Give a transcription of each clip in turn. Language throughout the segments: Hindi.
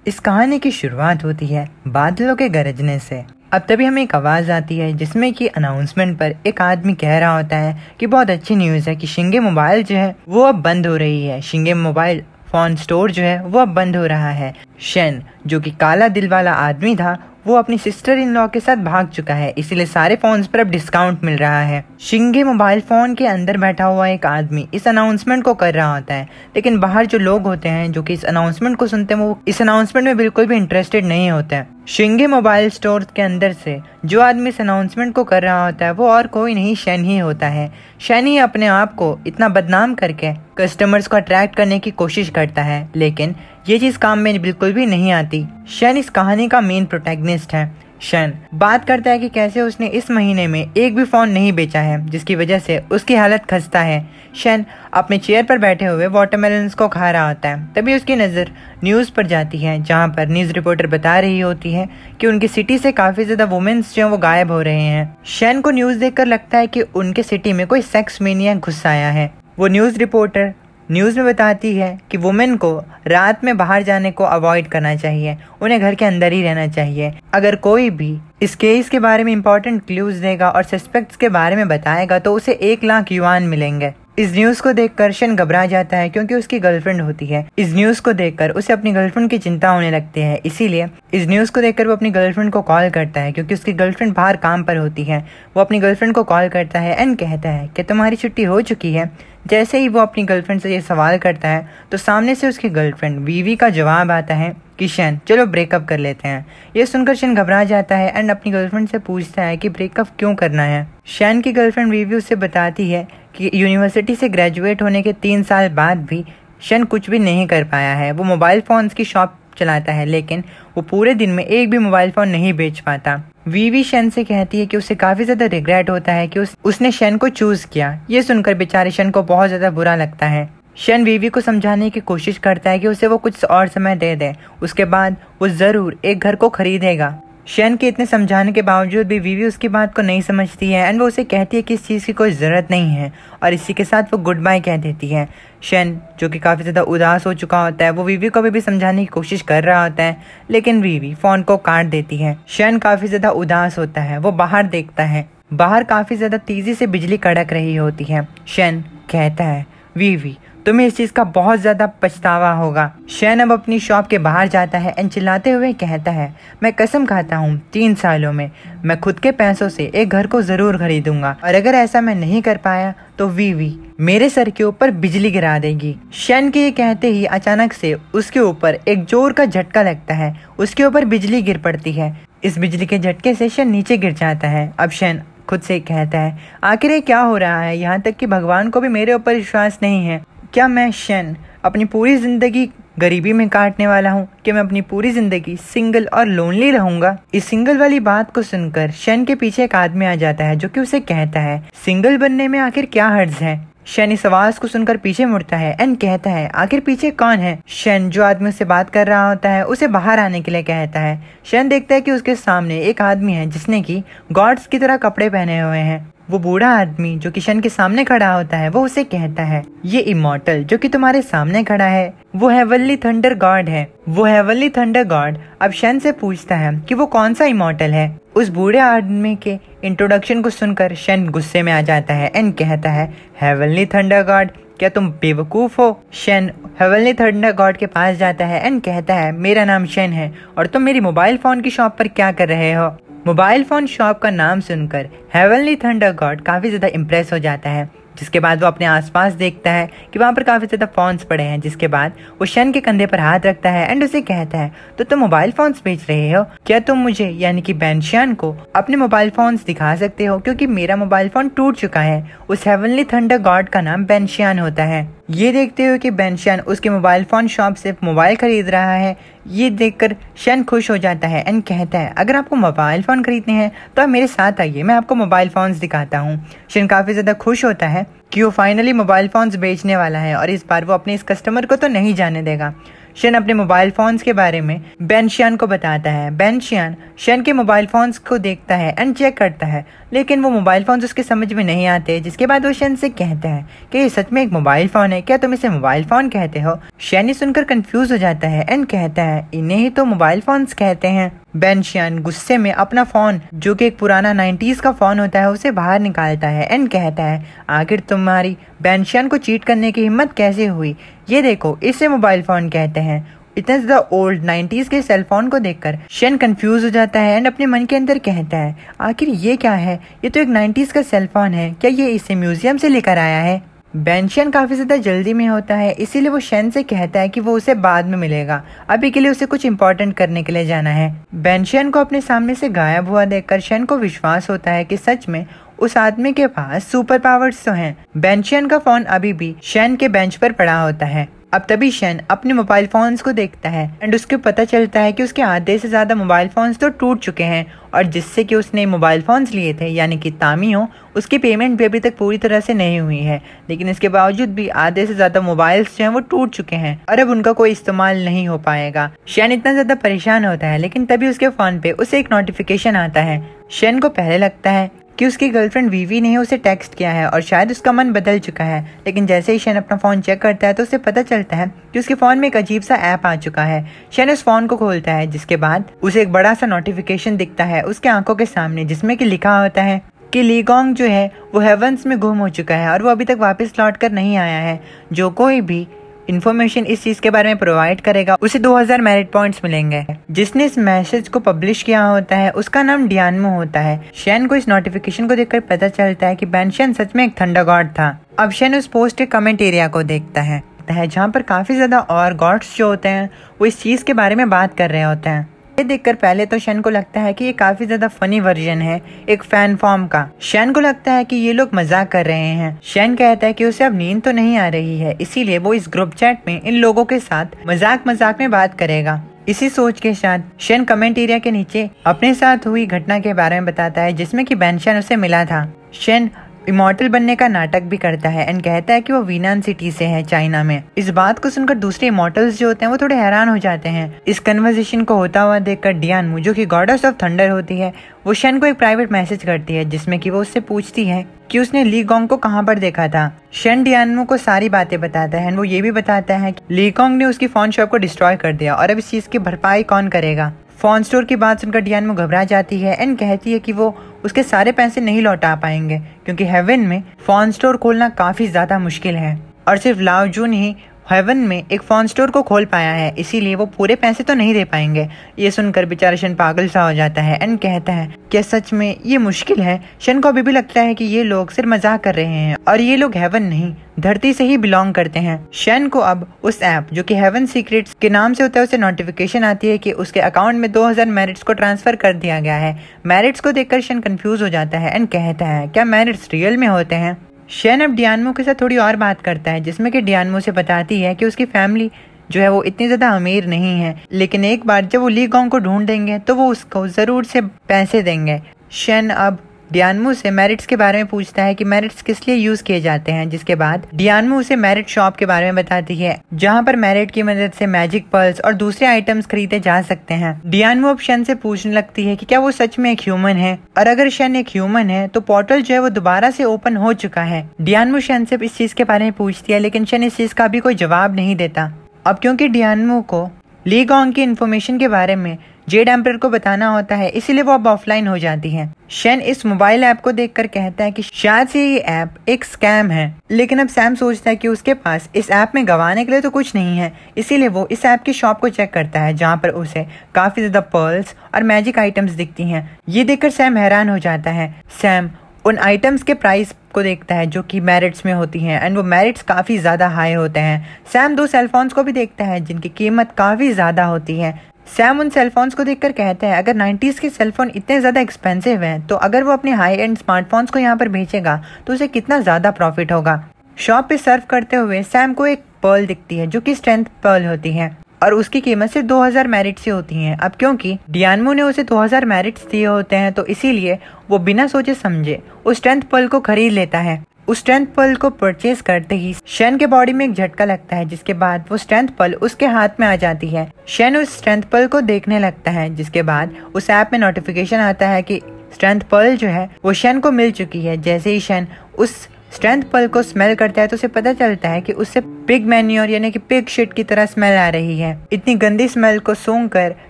इस कहानी की शुरुआत होती है बादलों के गरजने से। अब तभी हमें एक आवाज़ आती है जिसमें कि अनाउंसमेंट पर एक आदमी कह रहा होता है कि बहुत अच्छी न्यूज़ है कि शिंगे मोबाइल जो है वो अब बंद हो रही है। शिंगे मोबाइल फ़ोन स्टोर जो है वो अब बंद हो रहा है। शेन जो कि काला दिल वाला आदमी था वो अपनी सिस्टर इन लॉ के साथ भाग चुका है, इसीलिए सारे फोन्स पर अब डिस्काउंट मिल रहा है। शिंगे मोबाइल फोन के अंदर बैठा हुआ एक आदमी इस अनाउंसमेंट को कर रहा होता है, लेकिन बाहर जो लोग होते हैं जो कि इस अनाउंसमेंट को सुनते हैं वो इस अनाउंसमेंट में बिल्कुल भी इंटरेस्टेड नहीं होते हैं। शिंगे मोबाइल स्टोर के अंदर से जो आदमी इस अनाउंसमेंट को कर रहा होता है वो और कोई नहीं शेन ही होता है। शेन ही अपने आप को इतना बदनाम करके कस्टमर्स को अट्रैक्ट करने की कोशिश करता है, लेकिन ये चीज़ काम में बिल्कुल भी नहीं आती। शेन इस कहानी का मेन प्रोटैगनिस्ट है। शेन बात करता है कि कैसे उसने इस महीने में एक भी फ़ोन नहीं बेचा है, जिसकी वजह से उसकी हालत खस्ता है। शेन अपने चेयर पर बैठे हुए वाटरमेलन्स को खा रहा होता है, तभी उसकी नज़र न्यूज़ पर जाती है जहां पर न्यूज़ रिपोर्टर बता रही होती है कि उनकी सिटी से काफ़ी ज़्यादा वुमेन्स जो वो गायब हो रहे हैं। शेन को न्यूज़ देखकर लगता है कि उनके सिटी में कोई सेक्स मेनिया घुस आया है। वो न्यूज़ रिपोर्टर न्यूज़ में बताती है कि वुमेन को रात में बाहर जाने को अवॉइड करना चाहिए, उन्हें घर के अंदर ही रहना चाहिए। अगर कोई भी इस केस के बारे में इंपॉर्टेंट क्लूज देगा और सस्पेक्ट्स के बारे में बताएगा तो उसे 1 लाख युआन मिलेंगे। इस न्यूज़ को देखकर शेन घबरा जाता है क्योंकि उसकी गर्लफ्रेंड होती है। इस न्यूज़ को देखकर उसे अपनी गर्लफ्रेंड की चिंता होने लगती है, इसीलिए इस न्यूज़ को देखकर वो अपनी गर्लफ्रेंड को कॉल करता है क्योंकि उसकी गर्लफ्रेंड बाहर काम पर होती है। वो अपनी गर्लफ्रेंड को कॉल करता है एंड कहता है कि तुम्हारी छुट्टी हो चुकी है। जैसे ही वो अपनी गर्लफ्रेंड से ये सवाल करता है तो सामने से उसकी गर्लफ्रेंड वीवी का जवाब आता है कि शेन चलो ब्रेकअप कर लेते हैं। ये सुनकर शेन घबरा जाता है एंड अपनी गर्लफ्रेंड से पूछता है कि ब्रेकअप क्यों करना है। शेन की गर्लफ्रेंड वीवी उससे बताती है कि यूनिवर्सिटी से ग्रेजुएट होने के 3 साल बाद भी शेन कुछ भी नहीं कर पाया है। वो मोबाइल फ़ोन्स की शॉप चलाता है, लेकिन वो पूरे दिन में एक भी मोबाइल फ़ोन नहीं बेच पाता। वीवी शेन से कहती है कि उसे काफ़ी ज़्यादा रिग्रेट होता है कि उसने शेन को चूज़ किया। ये सुनकर बेचारे शेन को बहुत ज़्यादा बुरा लगता है। शेन वीवी को समझाने की कोशिश करता है कि उसे वो कुछ और समय दे दे, उसके बाद वो ज़रूर एक घर को खरीदेगा। शेन के इतने समझाने के बावजूद भी वीवी उसकी बात को नहीं समझती है एंड वो उसे कहती है कि इस चीज़ की कोई ज़रूरत नहीं है और इसी के साथ वो गुड बाय कह देती है। शेन जो कि काफ़ी ज़्यादा उदास हो चुका होता है वो वीवी को भी समझाने की कोशिश कर रहा होता है, लेकिन वीवी फ़ोन को काट देती है। शेन काफ़ी ज़्यादा उदास होता है, वो बाहर देखता है, बाहर काफ़ी ज़्यादा तेज़ी से बिजली कड़क रही होती है। शेन कहता है वीवी तुम्हें इस चीज़ का बहुत ज़्यादा पछतावा होगा। शेन अब अपनी शॉप के बाहर जाता है एंड चिल्लाते हुए कहता है मैं कसम खाता हूँ 3 सालों में मैं खुद के पैसों से एक घर को ज़रूर खरीदूंगा और अगर ऐसा मैं नहीं कर पाया तो वीवी मेरे सर के ऊपर बिजली गिरा देगी। शेन के ये कहते ही अचानक से उसके ऊपर एक जोर का झटका लगता है, उसके ऊपर बिजली गिर पड़ती है। इस बिजली के झटके से शेन नीचे गिर जाता है। अब शेन खुद से कहता है आखिर ये क्या हो रहा है, यहाँ तक कि भगवान को भी मेरे ऊपर विश्वास नहीं है। क्या मैं शेन अपनी पूरी ज़िंदगी गरीबी में काटने वाला हूँ कि मैं अपनी पूरी ज़िंदगी सिंगल और लोनली रहूंगा। इस सिंगल वाली बात को सुनकर शेन के पीछे एक आदमी आ जाता है जो कि उसे कहता है सिंगल बनने में आखिर क्या हर्ज है। शेन इस आवाज़ को सुनकर पीछे मुड़ता है एंड कहता है आखिर पीछे कौन है। शेन जो आदमी उससे बात कर रहा होता है उसे बाहर आने के लिए कहता है। शेन देखता है कि उसके सामने एक आदमी है जिसने कि गॉड्स की तरह कपड़े पहने हुए हैं। वो बूढ़ा आदमी जो कि शेन के सामने खड़ा होता है वो उसे कहता है ये इमॉर्टल जो कि तुम्हारे सामने खड़ा है वो हेवनली थंडर गॉड है। वो हेवनली थंडर गॉड अब शेन से पूछता है कि वो कौन सा इमॉर्टल है। उस बूढ़े आदमी के इंट्रोडक्शन को सुनकर शेन गुस्से में आ जाता है एंड कहता है हेवनली थंडर गॉड क्या तुम बेवकूफ़ हो। शेन हेवनली थंडर गॉड के पास जाता है एंड कहता है मेरा नाम शेन है और तुम मेरी मोबाइल फ़ोन की शॉप पर क्या कर रहे हो। मोबाइल फ़ोन शॉप का नाम सुनकर हेवनली थंडर गॉड काफ़ी ज़्यादा इम्प्रेस हो जाता है, जिसके बाद वो अपने आसपास देखता है कि वहाँ पर काफ़ी ज़्यादा फ़ोन्स पड़े हैं। जिसके बाद वो शेन के कंधे पर हाथ रखता है एंड उसे कहता है तो तुम मोबाइल फ़ोन्स बेच रहे हो, क्या तुम मुझे यानी कि बेनशियान को अपने मोबाइल फ़ोन्स दिखा सकते हो क्योंकि मेरा मोबाइल फ़ोन टूट चुका है। उस हेवनली थंडर गॉड का नाम बेनशियान होता है। ये देखते हुए कि बेनशियान उसके मोबाइल फ़ोन शॉप से मोबाइल खरीद रहा है, ये देखकर शेन खुश हो जाता है एंड कहता है अगर आपको मोबाइल फ़ोन खरीदने हैं तो आप मेरे साथ आइए, मैं आपको मोबाइल फ़ोन्स दिखाता हूँ। शेन काफ़ी ज़्यादा खुश होता है कि वो फाइनली मोबाइल फ़ोन्स बेचने वाला है और इस बार वो अपने इस कस्टमर को तो नहीं जाने देगा। शन अपने मोबाइल फोन्स के बारे में बेन शियान को बताता है। बेन शियान शन के मोबाइल फोन्स को देखता है एंड चेक करता है, लेकिन वो मोबाइल फोन्स उसके समझ में नहीं आते। जिसके बाद वो शन से कहता है कि ये सच में एक मोबाइल फोन है, क्या तुम इसे मोबाइल फोन कहते हो? शन ये सुनकर कंफ्यूज हो जाता है एंड कहता है इन्हें ही तो मोबाइल फोन्स कहते हैं। बेन शियान गुस्से में अपना फोन, जो कि एक पुराना 90s का फोन होता है, उसे बाहर निकालता है एंड कहता है आखिर तुम्हारी बेन शियान को चीट करने की हिम्मत कैसे हुई? ये देखो, इसे मोबाइल फोन कहते हैं। इतने ज्यादा ओल्ड 90s के सेलफोन को देखकर शन कंफ्यूज हो जाता है एंड अपने मन के अंदर कहता है आखिर ये क्या है? ये तो एक 90s का सेलफोन है, क्या ये इसे म्यूजियम से लेकर आया है? बेन शियान काफी ज्यादा जल्दी में होता है, इसीलिए वो शन से कहता है कि वो उसे बाद में मिलेगा, अभी के लिए उसे कुछ इंपॉर्टेंट करने के लिए जाना है। बेन शियान को अपने सामने से गायब हुआ देखकर शन को विश्वास होता है कि सच में उस आदमी के पास सुपर पावर्स तो हैं। बेन शियान का फोन अभी भी शन के बेंच पर पड़ा होता है। अब तभी शन अपने मोबाइल फोन्स को देखता है एंड उसके पता चलता है कि उसके आधे से ज्यादा मोबाइल फोन्स तो टूट चुके हैं, और जिससे कि उसने मोबाइल फोन्स लिए थे यानी कि तामियों, उसकी पेमेंट भी अभी तक पूरी तरह से नहीं हुई है। लेकिन इसके बावजूद भी आधे से ज्यादा मोबाइल्स जो हैं वो टूट चुके हैं और अब उनका कोई इस्तेमाल नहीं हो पाएगा। शन इतना ज्यादा परेशान होता है, लेकिन तभी उसके फोन पे उसे एक नोटिफिकेशन आता है। शन को पहले लगता है कि उसकी गर्लफ्रेंड वीवी ने उसे टेक्स्ट किया है और शायद उसका मन बदल चुका है, लेकिन जैसे ही शन अपना फोन चेक करता है तो उसे पता चलता है कि उसके फोन में एक अजीब सा ऐप आ चुका है। शन उस फोन को खोलता है, जिसके बाद उसे एक बड़ा सा नोटिफिकेशन दिखता है उसके आंखों के सामने, जिसमें कि लिखा होता है कि ली गोंग जो है वो हेवंस में गुम हो चुका है और वो अभी तक वापस लौट कर नहीं आया है। जो कोई भी इन्फॉर्मेशन इस चीज के बारे में प्रोवाइड करेगा उसे 2000 मेरिट पॉइंट्स मिलेंगे। जिसने इस मैसेज को पब्लिश किया होता है उसका नाम डियानमो होता है। शन को इस नोटिफिकेशन को देखकर पता चलता है कि बेन शियान सच में एक थंडर गॉड था। अब शन उस पोस्ट के कमेंट एरिया को देखता है जहाँ पर काफी ज्यादा और गॉड्स जो होते हैं वो इस चीज के बारे में बात कर रहे होते हैं। ये देखकर पहले तो शन को लगता है कि ये काफी ज्यादा फनी वर्जन है एक फैन फॉर्म का। शन को लगता है कि ये लोग मजाक कर रहे हैं। शन कहता है कि उसे अब नींद तो नहीं आ रही है, इसीलिए वो इस ग्रुप चैट में इन लोगों के साथ मजाक में बात करेगा। इसी सोच के साथ शन कमेंट एरिया के नीचे अपने साथ हुई घटना के बारे में बताता है, जिसमें कि बेन शियान उसे मिला था। शन इमॉर्टल बनने का नाटक भी करता है एंड कहता है कि वो वीनान सिटी से है, चाइना में। इस बात को सुनकर दूसरे इमॉर्टल्स जो होते हैं वो थोड़े हैरान हो जाते हैं। इस कन्वर्सेशन को होता हुआ देखकर डियानमो, जो कि गॉडेस ऑफ थंडर होती है, वो शन को एक प्राइवेट मैसेज करती है, जिसमें कि वो उससे पूछती है कि उसने ली गोंग को कहाँ पर देखा था। शन डियानमो को सारी बातें बताता है। वो ये भी बताता है कि ली गोंग ने उसकी फोन शॉप को डिस्ट्रॉय कर दिया और अब इस चीज की भरपाई कौन करेगा। फोन स्टोर की बात सुनकर डियानमो घबरा जाती है एंड कहती है कि वो उसके सारे पैसे नहीं लौटा पाएंगे, क्योंकि हेवन में फोन स्टोर खोलना काफी ज्यादा मुश्किल है और सिर्फ लाओ जून ही हेवन में एक फोन स्टोर को खोल पाया है, इसीलिए वो पूरे पैसे तो नहीं दे पाएंगे। ये सुनकर बेचारा शन पागल सा हो जाता है एंड कहता है क्या सच में ये मुश्किल है? शन को अभी भी लगता है कि ये लोग सिर्फ मजाक कर रहे हैं और ये लोग हेवन नहीं धरती से ही बिलोंग करते हैं। शन को अब उस ऐप जो कि हेवन सीक्रेट्स के नाम से होता है उसे नोटिफिकेशन आती है कि उसके अकाउंट में 2000 मेरिट्स को ट्रांसफर कर दिया गया है। मेरिट्स को देखकर शन कंफ्यूज हो जाता है एंड कहता है क्या मेरिट्स रियल में होते हैं? शन अब डियानमो के साथ थोड़ी और बात करता है, जिसमें कि डियानमो से बताती है कि उसकी फैमिली जो है वो इतनी ज्यादा अमीर नहीं है, लेकिन एक बार जब वो ली गोंग को ढूंढ देंगे तो वो उसको जरूर से पैसे देंगे। शन अब डियानमो से मेरिट्स के बारे में पूछता है कि मेरिट्स किस लिए यूज किए जाते हैं, जिसके बाद डियानमो उसे मेरिट शॉप के बारे में बताती है, जहां पर मेरिट की मदद से मैजिक पर्ल्स और दूसरे आइटम्स खरीदे जा सकते हैं। डियानमो अब शन से पूछने लगती है कि क्या वो सच में एक ह्यूमन है, और अगर शन एक ह्यूमन है तो पोर्टल जो है वो दोबारा से ओपन हो चुका है। डियानमो शन से इस चीज के बारे में पूछती है, लेकिन शन इस चीज का भी कोई जवाब नहीं देता। अब क्योंकि डियानमो को ली गोंग की इन्फॉर्मेशन के बारे में जेड एम्परर को बताना होता है, इसीलिए वो अब ऑफलाइन हो जाती है। शन इस मोबाइल ऐप को देखकर कहता है कि शायद से ये ऐप एक स्कैम है, लेकिन अब सैम सोचता है कि उसके पास इस ऐप में गंवाने के लिए तो कुछ नहीं है, इसीलिए वो इस ऐप की शॉप को चेक करता है, जहाँ पर उसे काफी ज्यादा पर्ल्स और मैजिक आइटम्स दिखती हैं। ये देखकर सैम हैरान हो जाता है। सैम उन आइटम्स के प्राइस को देखता है जो कि मेरिट्स में होती हैं एंड वो मेरिट्स काफी ज्यादा हाई होते हैं। सैम 2 सेलफोन्स को भी देखता है जिनकी कीमत काफी ज्यादा होती है। सैम उन सेलफोन्स को देखकर कहते हैं अगर 90s के सेलफोन इतने ज्यादा एक्सपेंसिव हैं तो अगर वो अपने हाई एंड स्मार्टफोन्स को यहाँ पर बेचेगा तो उसे कितना ज्यादा प्रॉफिट होगा। शॉप पे सर्व करते हुए सैम को एक पर्ल दिखती है जो कि स्ट्रेंथ पर्ल होती है और उसकी कीमत सिर्फ 2000 मेरिट्स ही होती हैं। अब क्योंकि डियानमो ने उसे 2000 मेरिट्स दिए होते हैं तो इसीलिए वो बिना सोचे समझे उस स्ट्रेंथ पर्ल को खरीद लेता है। उस स्ट्रेंथ पर्ल को परचेज करते ही शन के बॉडी में एक झटका लगता है, जिसके बाद वो स्ट्रेंथ पर्ल उसके हाथ में आ जाती है। शन उस स्ट्रेंथ पर्ल को देखने लगता है, जिसके बाद उस ऐप में नोटिफिकेशन आता है कि स्ट्रेंथ पर्ल जो है वो शन को मिल चुकी है। जैसे ही शन उस स्ट्रेंथ पर्ल को स्मेल करता है तो उसे पता चलता है कि उससे पिग मैन्योर यानी कि पिग शिट की तरह स्मेल आ रही है। इतनी गंदी स्मेल को सूंघकर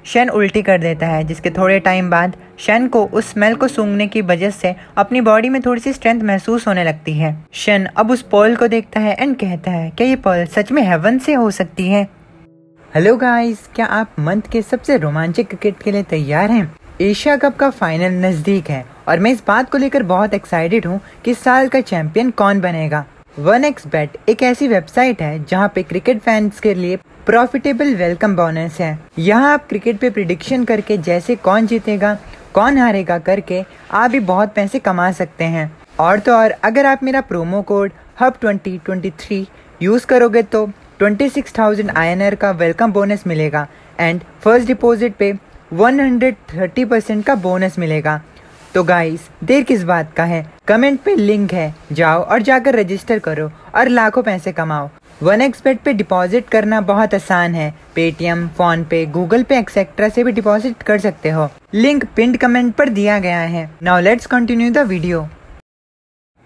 शन उल्टी कर देता है, जिसके थोड़े टाइम बाद शन को उस स्मेल को सूंघने की वजह से अपनी बॉडी में थोड़ी सी स्ट्रेंथ महसूस होने लगती है। शन अब उस पर्ल को देखता है एंड कहता है क्या ये पर्ल सच में हेवन से हो सकती है। हेलो गाइस, क्या आप मंथ के सबसे रोमांचक क्रिकेट के लिए तैयार हैं? एशिया कप का फाइनल नजदीक है और मैं इस बात को लेकर बहुत एक्साइटेड हूँ कि इस साल का चैंपियन कौन बनेगा। 1xBet एक ऐसी वेबसाइट है जहाँ पे क्रिकेट फैंस के लिए प्रॉफिटेबल वेलकम बोनस है। यहाँ आप क्रिकेट पे प्रिडिक्शन करके जैसे कौन जीतेगा कौन हारेगा करके आप भी बहुत पैसे कमा सकते हैं। और तो और अगर आप मेरा प्रोमो कोड HUB2023 यूज करोगे तो 26,000 INR का वेलकम बोनस मिलेगा एंड फर्स्ट डिपॉजिट पे 130% का बोनस मिलेगा। तो गाइस देर किस बात का है, कमेंट पे लिंक है, जाओ और जाकर रजिस्टर करो और लाखों पैसे कमाओ। 1xBet पे डिपॉजिट करना बहुत आसान है। पेटीएम, फोन पे, गूगल पे एक्सेट्रा से भी डिपॉजिट कर सकते हो। लिंक पिंड कमेंट पर दिया गया है। Now let's continue the video.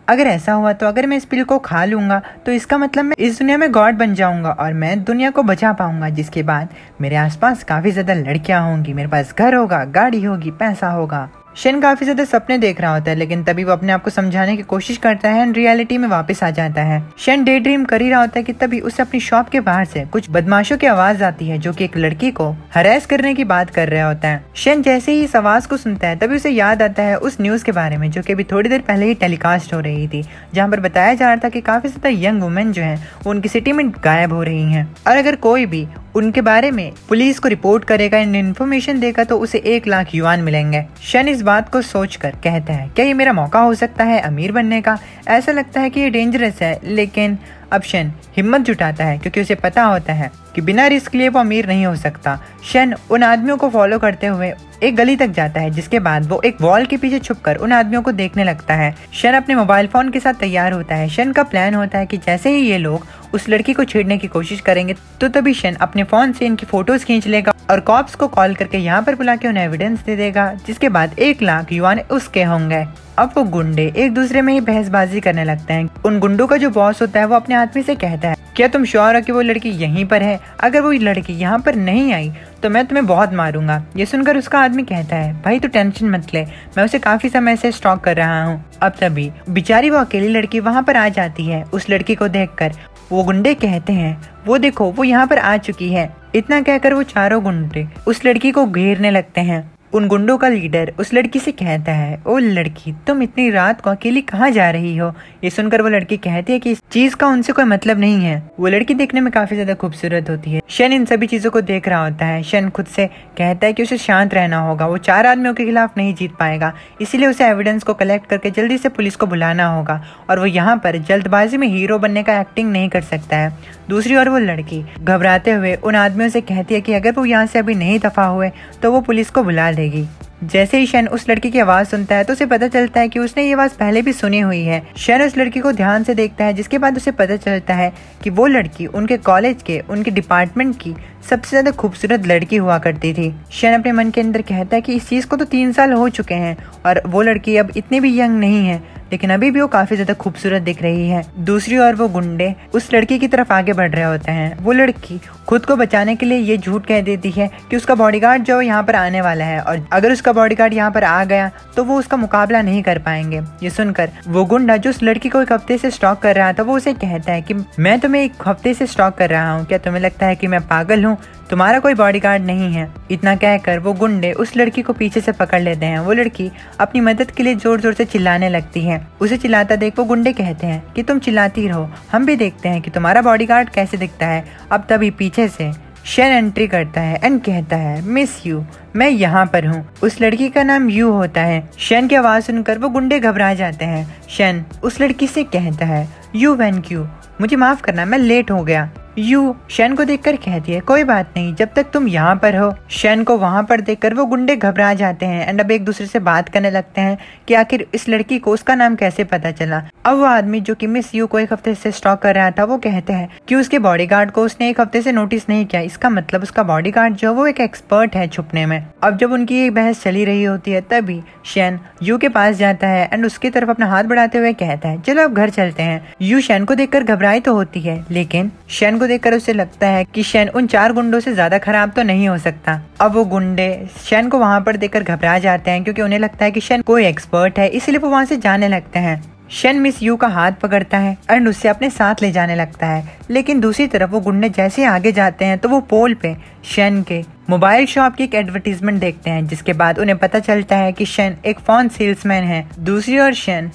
अगर ऐसा हुआ तो अगर मैं इस पिल को खा लूंगा तो इसका मतलब मैं इस दुनिया में गॉड बन जाऊंगा और मैं दुनिया को बचा पाऊंगा, जिसके बाद मेरे आसपास काफी ज्यादा लड़कियां होंगी, मेरे पास घर होगा, गाड़ी होगी, पैसा होगा। शन काफी ज्यादा सपने देख रहा होता है, लेकिन तभी वो अपने आप को समझाने की कोशिश करता है एंड रियलिटी में वापस आ जाता है। शन डे ड्रीम कर ही रहा होता है कि तभी उसे अपनी शॉप के बाहर से कुछ बदमाशों की आवाज आती है जो कि एक लड़की को हरेस करने की बात कर रहा होता है। शन जैसे ही इस आवाज को सुनता है तभी उसे याद आता है उस न्यूज के बारे में जो कि अभी थोड़ी देर पहले ही टेलीकास्ट हो रही थी, जहाँ पर बताया जा रहा था कि काफी ज्यादा यंग वुमेन जो है वो उनकी सिटी में गायब हो रही है और अगर कोई भी उनके बारे में पुलिस को रिपोर्ट करेगा एंड इन्फॉर्मेशन देगा तो उसे 1 लाख युआन मिलेंगे। शन इस बात को सोचकर कहता है क्या ये मेरा मौका हो सकता है अमीर बनने का? ऐसा लगता है कि ये डेंजरस है, लेकिन अब शन हिम्मत जुटाता है क्योंकि उसे पता होता है कि बिना रिस्क लिए वो अमीर नहीं हो सकता। शन उन आदमियों को फॉलो करते हुए एक गली तक जाता है, जिसके बाद वो एक वॉल के पीछे छुपकर उन आदमियों को देखने लगता है। शन अपने मोबाइल फोन के साथ तैयार होता है। शन का प्लान होता है कि जैसे ही ये लोग उस लड़की को छेड़ने की कोशिश करेंगे तो तभी शन अपने फोन से इनकी फोटोज खींच लेगा और कॉप्स को कॉल करके यहाँ पर बुला के उन्हें एविडेंस दे देगा, जिसके बाद 1 लाख युआन उसके होंगे। अब वो गुंडे एक दूसरे में ही बहसबाजी करने लगते हैं। उन गुंडों का जो बॉस होता है वो अपने आदमी से कहता है क्या तुम श्योर हो कि वो लड़की यहीं पर है? अगर वो लड़की यहाँ पर नहीं आई तो मैं तुम्हें बहुत मारूंगा। ये सुनकर उसका आदमी कहता है भाई तू टेंशन मत ले, मैं उसे काफी समय से स्टॉक कर रहा हूँ। अब तभी बेचारी वो अकेली लड़की वहाँ पर आ जाती है। उस लड़की को देखकर वो गुंडे कहते हैं वो देखो वो यहाँ पर आ चुकी है। इतना कहकर वो चारों गुंडे उस लड़की को घेरने लगते हैं। उन गुंडों का लीडर उस लड़की से कहता है ओ लड़की तुम इतनी रात को अकेली कहाँ जा रही हो? ये सुनकर वो लड़की कहती है कि इस चीज का उनसे कोई मतलब नहीं है। वो लड़की देखने में काफी ज्यादा खूबसूरत होती है। शन इन सभी चीजों को देख रहा होता है। शन खुद से कहता है कि उसे शांत रहना होगा, वो 4 आदमियों के खिलाफ नहीं जीत पाएगा, इसीलिए उसे एविडेंस को कलेक्ट करके जल्दी से पुलिस को बुलाना होगा और वो यहाँ पर जल्दबाजी में हीरो बनने का एक्टिंग नहीं कर सकता है। दूसरी ओर वो लड़की घबराते हुए उन आदमियों से कहती है कि अगर वो यहाँ से अभी नहीं दफा हुए तो वो पुलिस को बुला लेगी। जैसे ही शन उस लड़की की आवाज सुनता है तो उसे पता चलता है कि उसने ये आवाज पहले भी सुनी हुई है। शन उस लड़की को ध्यान से देखता है, जिसके बाद उसे पता चलता है कि वो लड़की उनके कॉलेज के उनके डिपार्टमेंट की सबसे ज्यादा खूबसूरत लड़की हुआ करती थी। शन अपने मन के अंदर कहता है कि इस चीज को तो 3 साल हो चुके हैं और वो लड़की अब इतनी भी यंग नहीं है, लेकिन अभी भी वो काफी ज्यादा खूबसूरत दिख रही है। दूसरी ओर वो गुंडे उस लड़की की तरफ आगे बढ़ रहे होते हैं। वो लड़की खुद को बचाने के लिए ये झूठ कह देती है कि उसका बॉडीगार्ड जो यहाँ पर आने वाला है और अगर उसका बॉडीगार्ड यहाँ पर आ गया तो वो उसका मुकाबला नहीं कर पाएंगे। ये सुनकर वो गुंडा जो उस लड़की को 1 हफ्ते से स्टॉक कर रहा था वो उसे कहता है कि मैं तुम्हें 1 हफ्ते से स्टॉक कर रहा हूँ, क्या तुम्हें लगता है कि मैं पागल हूँ? तुम्हारा कोई बॉडीगार्ड नहीं है। इतना कहकर वो गुंडे उस लड़की को पीछे से पकड़ लेते हैं। वो लड़की अपनी मदद के लिए जोर जोर से चिल्लाने लगती है। उसे चिल्लाता देख वो गुंडे कहते हैं कि तुम चिल्लाती रहो, हम भी देखते हैं कि तुम्हारा बॉडीगार्ड कैसे दिखता है। अब तभी पीछे से शन एंट्री करता है एंड कहता है मिस यू, मैं यहाँ पर हूँ। उस लड़की का नाम यू होता है। शन की आवाज सुनकर वो गुंडे घबरा जाते हैं। शन उस लड़की से कहता है यू वैन क्यू, मुझे माफ करना मैं लेट हो गया। यू शन को देखकर कहती है कोई बात नहीं, जब तक तुम यहाँ पर हो। शन को वहाँ पर देखकर वो गुंडे घबरा जाते हैं एंड अब एक दूसरे से बात करने लगते हैं कि आखिर इस लड़की को उसका नाम कैसे पता चला। अब वो आदमी जो कि मिस यू को एक हफ्ते से स्टॉक कर रहा था वो कहते हैं कि उसके बॉडीगार्ड को उसने एक हफ्ते से नोटिस नहीं किया। इसका मतलब उसका बॉडीगार्ड जो वो एक एक्सपर्ट है छुपने में। अब जब उनकी ये बहस चली रही होती है तभी शन यू के पास जाता है एंड उसकी तरफ अपना हाथ बढ़ाते हुए कहता है चलो अब घर चलते हैं। यू शन को देखकर घबराई तो होती है, लेकिन शन को देखकर उसे लगता है कि शन उन 4 गुंडों से ज्यादा खराब तो नहीं हो सकता। अब वो गुंडे शन को वहाँ पर देखकर घबरा जाते हैं क्योंकि उन्हें लगता है कि शन कोई एक्सपर्ट है, इसलिए वो वहाँ से जाने लगते हैं। शन मिस यू का हाथ पकड़ता है एंड उससे अपने साथ ले जाने लगता है, लेकिन दूसरी तरफ वो गुंडे जैसे आगे जाते हैं तो वो पोल पे शन के मोबाइल शॉप की एक एडवर्टीजमेंट देखते हैं, जिसके बाद उन्हें पता चलता है कि शन एक फोन सेल्समैन है। दूसरी ओर शन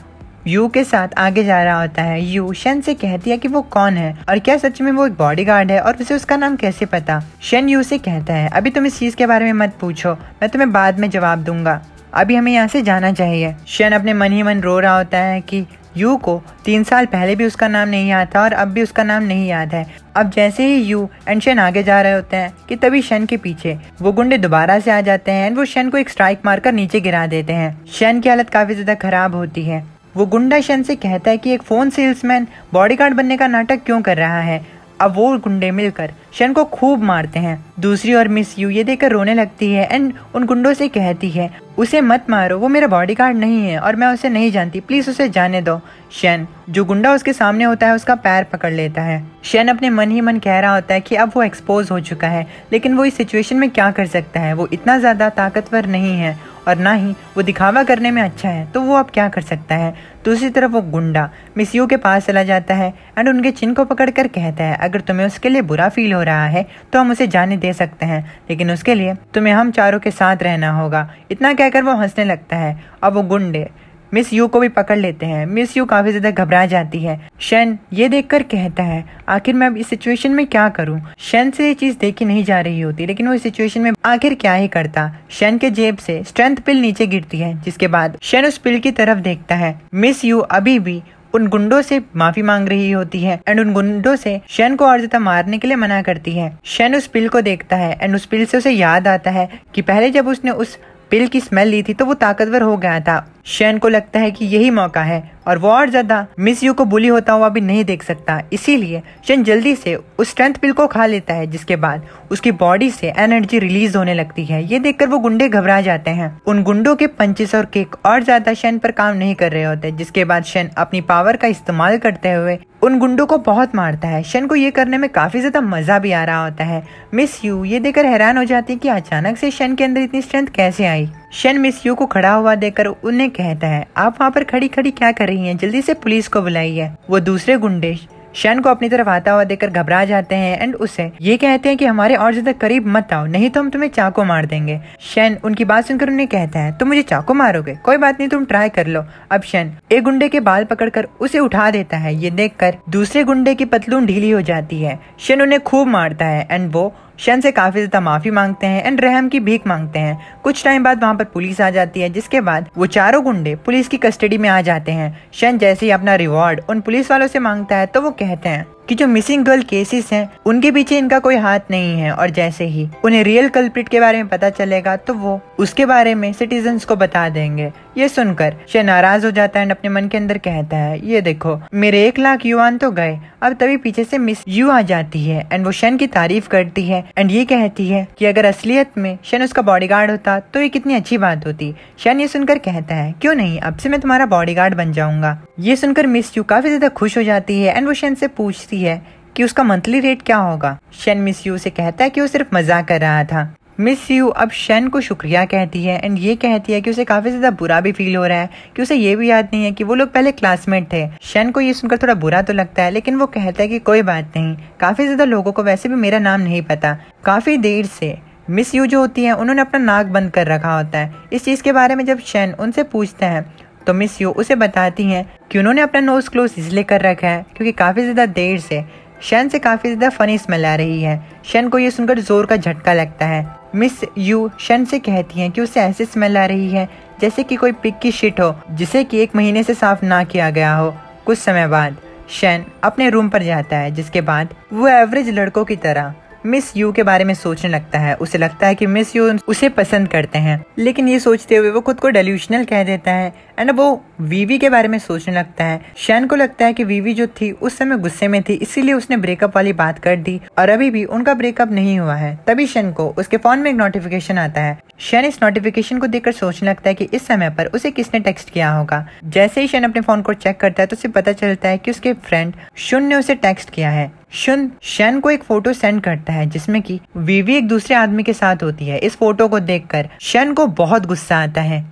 यू के साथ आगे जा रहा होता है। यू शन से कहती है कि वो कौन है और क्या सच में वो एक बॉडीगार्ड है और उसे उसका नाम कैसे पता। शन यू से कहता है अभी तुम इस चीज के बारे में मत पूछो, मैं तुम्हें बाद में जवाब दूंगा, अभी हमें यहाँ से जाना चाहिए। शन अपने मन ही मन रो रहा होता है कि यू को 3 साल पहले भी उसका नाम नहीं याद था और अब भी उसका नाम नहीं याद है। अब जैसे ही यू एंड शन आगे जा रहे होते हैं कि तभी शन के पीछे वो गुंडे दोबारा से आ जाते हैं एंड वो शन को एक स्ट्राइक मारकर नीचे गिरा देते हैं। शन की हालत काफी ज्यादा खराब होती है। वो गुंडा शन से कहता है कि एक फोन सेल्समैन बॉडीगार्ड बनने का नाटक क्यों कर रहा है। अब वो गुंडे मिलकर शन को खूब मारते हैं। दूसरी ओर मिस यू ये देखकर रोने लगती है एंड उन गुंडों से कहती है उसे मत मारो, वो मेरा बॉडीगार्ड नहीं है और मैं उसे नहीं जानती, प्लीज उसे जाने दो। शन जो गुंडा उसके सामने होता है उसका पैर पकड़ लेता है। शन अपने मन ही मन कह रहा होता है कि अब वो एक्सपोज हो चुका है, लेकिन वो इस सिचुएशन में क्या कर सकता है, वो इतना ज्यादा ताकतवर नहीं है और ना ही वो दिखावा करने में अच्छा है, तो वो अब क्या कर सकता है। दूसरी तरफ वो गुंडा मिस यू के पास चला जाता है एंड उनके चिन को पकड़कर कहता है अगर तुम्हें उसके लिए बुरा फील हो रहा है तो हम उसे जाने दे सकते हैं, लेकिन उसके लिए तुम्हें हम चारों के साथ रहना होगा। इतना कहकर वो हंसने लगता है। अब वो गुंडे मिस यू को भी पकड़ लेते हैं। मिस यू काफी ज्यादा घबरा जाती है। शन ये देखकर कहता है आखिर मैं अब इस सिचुएशन में क्या करूं। शन से ये चीज देखी नहीं जा रही होती, लेकिन वो इस सिचुएशन में आखिर क्या ही करता। शन के जेब से स्ट्रेंथ पिल नीचे गिरती है, जिसके बाद शन उस पिल की तरफ देखता है। मिस यू अभी भी उन गुंडों से माफी मांग रही होती है एंड उन गुंडों से शन को और ज्यादा मारने के लिए मना करती है। शन उस पिल को देखता है एंड उस पिल से उसे याद आता है कि पहले जब उसने उस पिल की स्मेल ली थी तो वो ताकतवर हो गया था। शन को लगता है कि यही मौका है और वो और ज्यादा मिस यू को बुली होता हुआ भी नहीं देख सकता, इसीलिए शन जल्दी से उस स्ट्रेंथ पिल को खा लेता है, जिसके बाद उसकी बॉडी से एनर्जी रिलीज होने लगती है। ये देखकर वो गुंडे घबरा जाते हैं। उन गुंडों के पंचेस और किक और ज्यादा शन पर काम नहीं कर रहे होते, जिसके बाद शन अपनी पावर का इस्तेमाल करते हुए उन गुंडों को बहुत मारता है। शन को ये करने में काफी ज्यादा मजा भी आ रहा होता है। मिस यू ये देखकर हैरान हो जाती है कि अचानक से शन के अंदर इतनी स्ट्रेंथ कैसे आई। शन मिस यू को खड़ा हुआ देखकर उन्हें कहता है आप वहाँ पर खड़ी खड़ी क्या कर रही हैं, जल्दी से पुलिस को बुलाइए। वो दूसरे गुंडे शन को अपनी तरफ आता हुआ देखकर घबरा जाते हैं एंड उसे ये कहते हैं कि हमारे और ज्यादा करीब मत आओ, नहीं तो हम तुम्हें चाकू मार देंगे। शन उनकी बात सुनकर उन्हें कहता है तुम मुझे चाकू मारोगे, कोई बात नहीं तुम ट्राई कर लो। अब शन एक गुंडे के बाल पकड़कर उसे उठा देता है। ये देखकर दूसरे गुंडे की पतलून ढीली हो जाती है। शन उन्हें खूब मारता है एंड वो शन से काफी ज्यादा माफी मांगते हैं एंड रहम की भीख मांगते हैं। कुछ टाइम बाद वहाँ पर पुलिस आ जाती है, जिसके बाद वो चारों गुंडे पुलिस की कस्टडी में आ जाते हैं। शन जैसे ही अपना रिवॉर्ड उन पुलिस वालों से मांगता है तो वो कहते हैं कि जो मिसिंग गर्ल केसेस हैं उनके पीछे इनका कोई हाथ नहीं है और जैसे ही उन्हें रियल कल्प्रिट के बारे में पता चलेगा तो वो उसके बारे में सिटीजन्स को बता देंगे। ये सुनकर शन नाराज हो जाता है एंड अपने मन के अंदर कहता है ये देखो मेरे 1 लाख युआन तो गए। अब तभी पीछे से मिस यू आ जाती है एंड वो शन की तारीफ करती है एंड ये कहती है कि अगर असलियत में शन उसका बॉडीगार्ड होता तो ये कितनी अच्छी बात होती। शन ये सुनकर कहता है क्यों नहीं, अब से मैं तुम्हारा बॉडीगार्ड बन जाऊंगा। ये सुनकर मिस यू काफी ज्यादा खुश हो जाती है एंड वो शन से पूछती है कि उसका मंथली रेट क्या होगा। शन मिस यू से कहता है कि वो सिर्फ मजाक कर रहा था। मिस यू अब शन को शुक्रिया कहती है एंड ये कहती है कि उसे काफी ज्यादा बुरा भी फील हो रहा है कि उसे ये भी याद नहीं है कि वो लोग पहले क्लासमेट थे। शन को ये सुनकर थोड़ा बुरा तो लगता है, लेकिन वो कहता है कि कोई बात नहीं, काफी ज्यादा लोगों को वैसे भी मेरा नाम नहीं पता। काफी देर से मिस यू जो होती है उन्होंने अपना नाक बंद कर रखा होता है। इस चीज के बारे में जब शन उनसे पूछते हैं तो मिस यू उसे बताती हैं कि उन्होंने अपना नोज क्लोज इसलिए कर रखा है क्योंकि काफी ज्यादा देर से शन से काफी ज्यादा फनी स्मेल आ रही है। शन को ये सुनकर जोर का झटका लगता है। मिस यू शन से कहती हैं कि उसे ऐसी स्मेल आ रही है जैसे कि कोई पिग की शिट हो जिसे कि 1 महीने से साफ ना किया गया हो। कुछ समय बाद शन अपने रूम पर जाता है, जिसके बाद वो एवरेज लड़कों की तरह मिस यू के बारे में सोचने लगता है। उसे लगता है कि मिस यू उसे पसंद करते हैं, लेकिन ये सोचते हुए वो खुद को डेल्यूशनल कह देता है एंड वो वीवी के बारे में सोचने लगता है। शन को लगता है कि वीवी जो थी उस समय गुस्से में थी, इसीलिए उसने ब्रेकअप वाली बात कर दी और अभी भी उनका ब्रेकअप नहीं हुआ है। तभी शन को उसके फोन में एक नोटिफिकेशन आता है। शन इस नोटिफिकेशन को देखकर सोचने लगता है कि इस समय पर उसे किसने टेक्स्ट किया होगा। जैसे ही शन अपने फोन को चेक करता है तो उसे पता चलता है कि उसके फ्रेंड शुन ने उसे टेक्स्ट किया है। शुन शन को एक फोटो सेंड करता है जिसमें कि वीवी एक दूसरे आदमी के साथ होती है। इस फोटो को देखकर शन को बहुत गुस्सा आता है।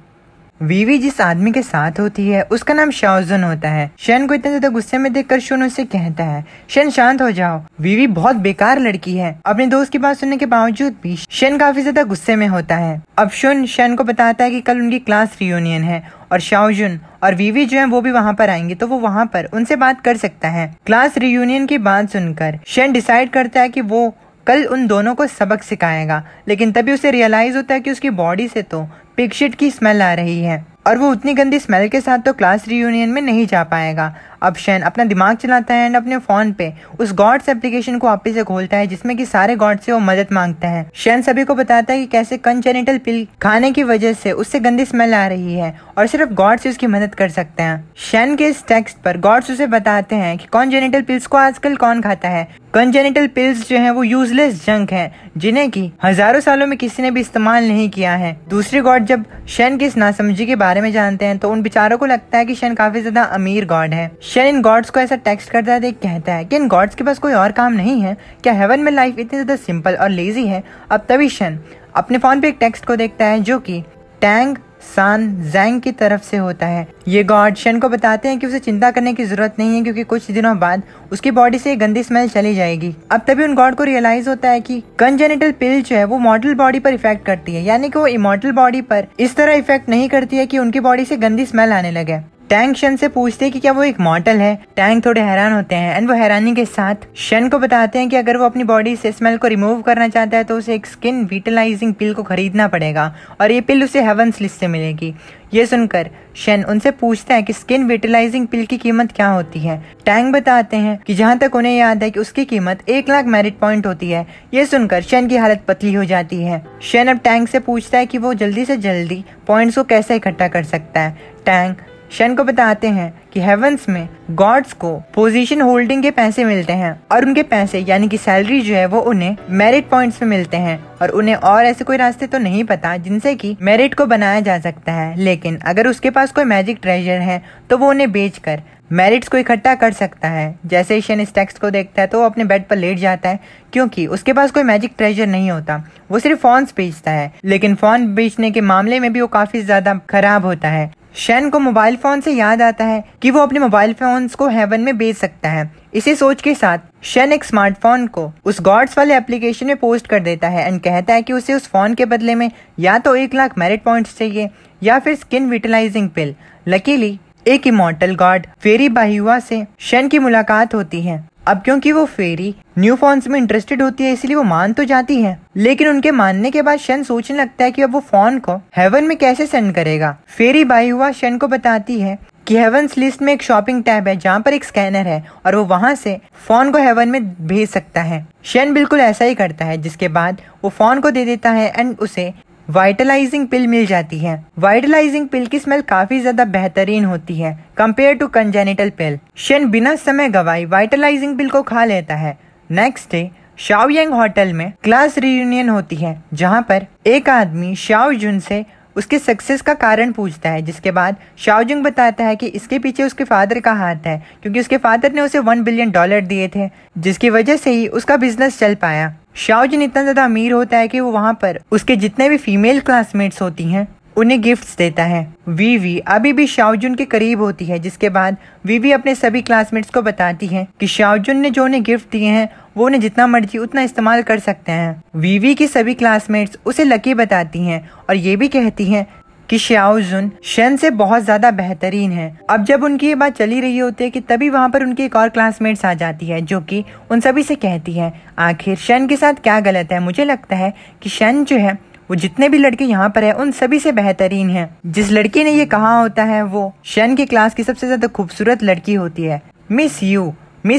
वीवी जिस आदमी के साथ होती है उसका नाम शाओजुन होता है। शन को इतने ज्यादा गुस्से में देखकर शुन उससे कहता है, शन शांत हो जाओ, वीवी बहुत बेकार लड़की है। अपने दोस्त की बात सुनने के बावजूद भी शन काफी ज्यादा गुस्से में होता है। अब शुन शन को बताता है कि कल उनकी क्लास रियूनियन है और शाओजुन और वीवी जो है वो भी वहाँ पर आएंगे, तो वो वहाँ पर उनसे बात कर सकता है। क्लास रियूनियन की बात सुनकर शन डिसाइड करता है कि वो कल उन दोनों को सबक सिखाएगा, लेकिन तभी उसे रियलाइज होता है कि उसकी बॉडी से तो पिग शिट की स्मेल आ रही है और वो उतनी गंदी स्मेल के साथ तो क्लास रियूनियन में नहीं जा पाएगा। अब शन अपना दिमाग चलाता है एंड अपने फोन पे उस गॉड्स एप्लीकेशन को वापस से खोलता है जिसमें कि सारे गॉड से वो मदद मांगता है। शन सभी को बताता है कि कैसे कंजेनिटल पिल खाने की वजह से उससे गंदी स्मेल आ रही है और सिर्फ गॉड्स उसकी मदद कर सकते हैं। शन के इस टेक्स्ट पर गॉड्स उसे बताते हैं कि कंजेनिटल पिल्स को आजकल कौन खाता है। कंजेनिटल पिल्स जो है वो यूजलेस जंक है जिन्हें की हजारों सालों में किसी ने भी इस्तेमाल नहीं किया है। दूसरे गॉड जब शन की इस नासमझी के बारे में जानते हैं तो उन बेचारों को लगता है कि शन काफी ज्यादा अमीर गॉड है। शन इन गॉड्स को ऐसा टेक्स्ट करता है, कहता है कि इन गॉड्स के पास कोई और काम नहीं है क्या? हेवन में लाइफ इतनी ज्यादा सिंपल और लेजी है? अब तभी शन अपने फोन पे एक टेक्स्ट को देखता है जो कि टैंग सान जैंग की तरफ से होता है। ये गॉड शन को बताते हैं कि उसे चिंता करने की जरूरत नहीं है क्योंकि कुछ दिनों बाद उसकी बॉडी से गंदी स्मेल चली जाएगी। अब तभी उन गॉड को रियलाइज होता है कि कंजेनिटल पिल जो है वो मॉडल बॉडी पर इफेक्ट करती है, यानी कि वो इमॉर्टल बॉडी पर इस तरह इफेक्ट नहीं करती है कि उनकी बॉडी से गंदी स्मेल आने लगे। टैंग शन से पूछते हैं कि क्या वो एक मॉडल है। टैंग थोड़े हैरान होते हैं एंड वो हैरानी के साथ शन को बताते हैं कि अगर वो अपनी बॉडी से स्मेल को रिमूव करना चाहता है तो उसे एक स्किन विटलाइजिंग पिल को खरीदना पड़ेगा और ये पिल उसे हेवंस लिस्ट से मिलेगी। ये सुनकर शन उनसे पूछता है कि स्किन विटलाइजिंग पिल की कीमत क्या होती है। टैंग बताते हैं कि जहाँ तक उन्हें याद है कि उसकी कीमत 1 लाख मेरिट पॉइंट होती है। ये सुनकर शन की हालत पतली हो जाती है। शन अब टैंग से पूछता है कि वो जल्दी से जल्दी पॉइंट्स को कैसे इकट्ठा कर सकता है। टैंग शन को बताते हैं कि हेवंस में गॉड्स को पोजीशन होल्डिंग के पैसे मिलते हैं और उनके पैसे यानी कि सैलरी जो है वो उन्हें मेरिट पॉइंट्स में मिलते हैं और उन्हें और ऐसे कोई रास्ते तो नहीं पता जिनसे कि मेरिट को बनाया जा सकता है, लेकिन अगर उसके पास कोई मैजिक ट्रेजर है तो वो उन्हें बेचकर मेरिट्स को इकट्ठा कर सकता है। जैसे ही शन इस टेक्स्ट को देखता है तो वो अपने बेड पर लेट जाता है क्योंकि उसके पास कोई मैजिक ट्रेजर नहीं होता, वो सिर्फ फोन्स बेचता है, लेकिन फोन बेचने के मामले में भी वो काफी ज्यादा खराब होता है। शन को मोबाइल फोन से याद आता है कि वो अपने मोबाइल फोन्स को हेवन में बेच सकता है। इसी सोच के साथ शन एक स्मार्टफोन को उस गॉड्स वाले एप्लीकेशन में पोस्ट कर देता है एंड कहता है कि उसे उस फोन के बदले में या तो 1 लाख मेरिट पॉइंट्स चाहिए या फिर स्किन विटलाइजिंग पिल। लकीली एक इमॉर्टल गॉड फेरी बाहिवा से शन की मुलाकात होती है। अब क्योंकि वो फेरी न्यू फोन्स में इंटरेस्टेड होती है इसलिए वो मान तो जाती है, लेकिन उनके मानने के बाद शन सोचने लगता है कि अब वो फोन को हेवन में कैसे सेंड करेगा। फेरी बाहिवा शन को बताती है कि हेवंस लिस्ट में एक शॉपिंग टैब है जहाँ पर एक स्कैनर है और वो वहाँ से फोन को हेवन में भेज सकता है। शन बिल्कुल ऐसा ही करता है, जिसके बाद वो फोन को दे देता है एंड उसे वाइटलाइजिंग पिल मिल जाती है। वाइटलाइजिंग पिल की स्मेल काफी ज्यादा बेहतरीन होती है कंपेयर टू कंजेनिटल पिल। शन बिना समय गवाए वाइटलाइजिंग पिल को खा लेता है। नेक्स्ट डे शाओयांग होटल में क्लास रियूनियन होती है जहाँ पर एक आदमी शाओजुन से उसके सक्सेस का कारण पूछता है, जिसके बाद शाओजुन बताता है कि इसके पीछे उसके फादर का हाथ है क्योंकि उसके फादर ने उसे $1 बिलियन दिए थे जिसकी वजह से ही उसका बिजनेस चल पाया। शाओजुन इतना ज्यादा अमीर होता है कि वो वहाँ पर उसके जितने भी फीमेल क्लासमेट्स होती हैं उन्हें गिफ्ट्स देता है। वीवी अभी भी शाओजुन के करीब होती है, जिसके बाद वीवी अपने सभी क्लासमेट्स को बताती है कि शाओजुन ने जो उन्हें गिफ्ट दिए हैं वो उन्हें जितना मर्जी उतना इस्तेमाल कर सकते हैं। वीवी की सभी क्लासमेट्स उसे लकी बताती हैं और ये भी कहती हैं कि शाओजुन शन से बहुत ज्यादा बेहतरीन है। अब जब उनकी ये बात चली रही होती है कि तभी वहाँ पर उनकी एक और क्लासमेट्स आ जाती है जो कि उन सभी से कहती है आखिर शन के साथ क्या गलत है। मुझे लगता है कि शन जो है वो जितने भी लड़के यहाँ पर है उन सभी से बेहतरीन है। जिस लड़की ने ये कहा होता है वो शन की क्लास की सबसे ज्यादा खूबसूरत लड़की होती है। मिस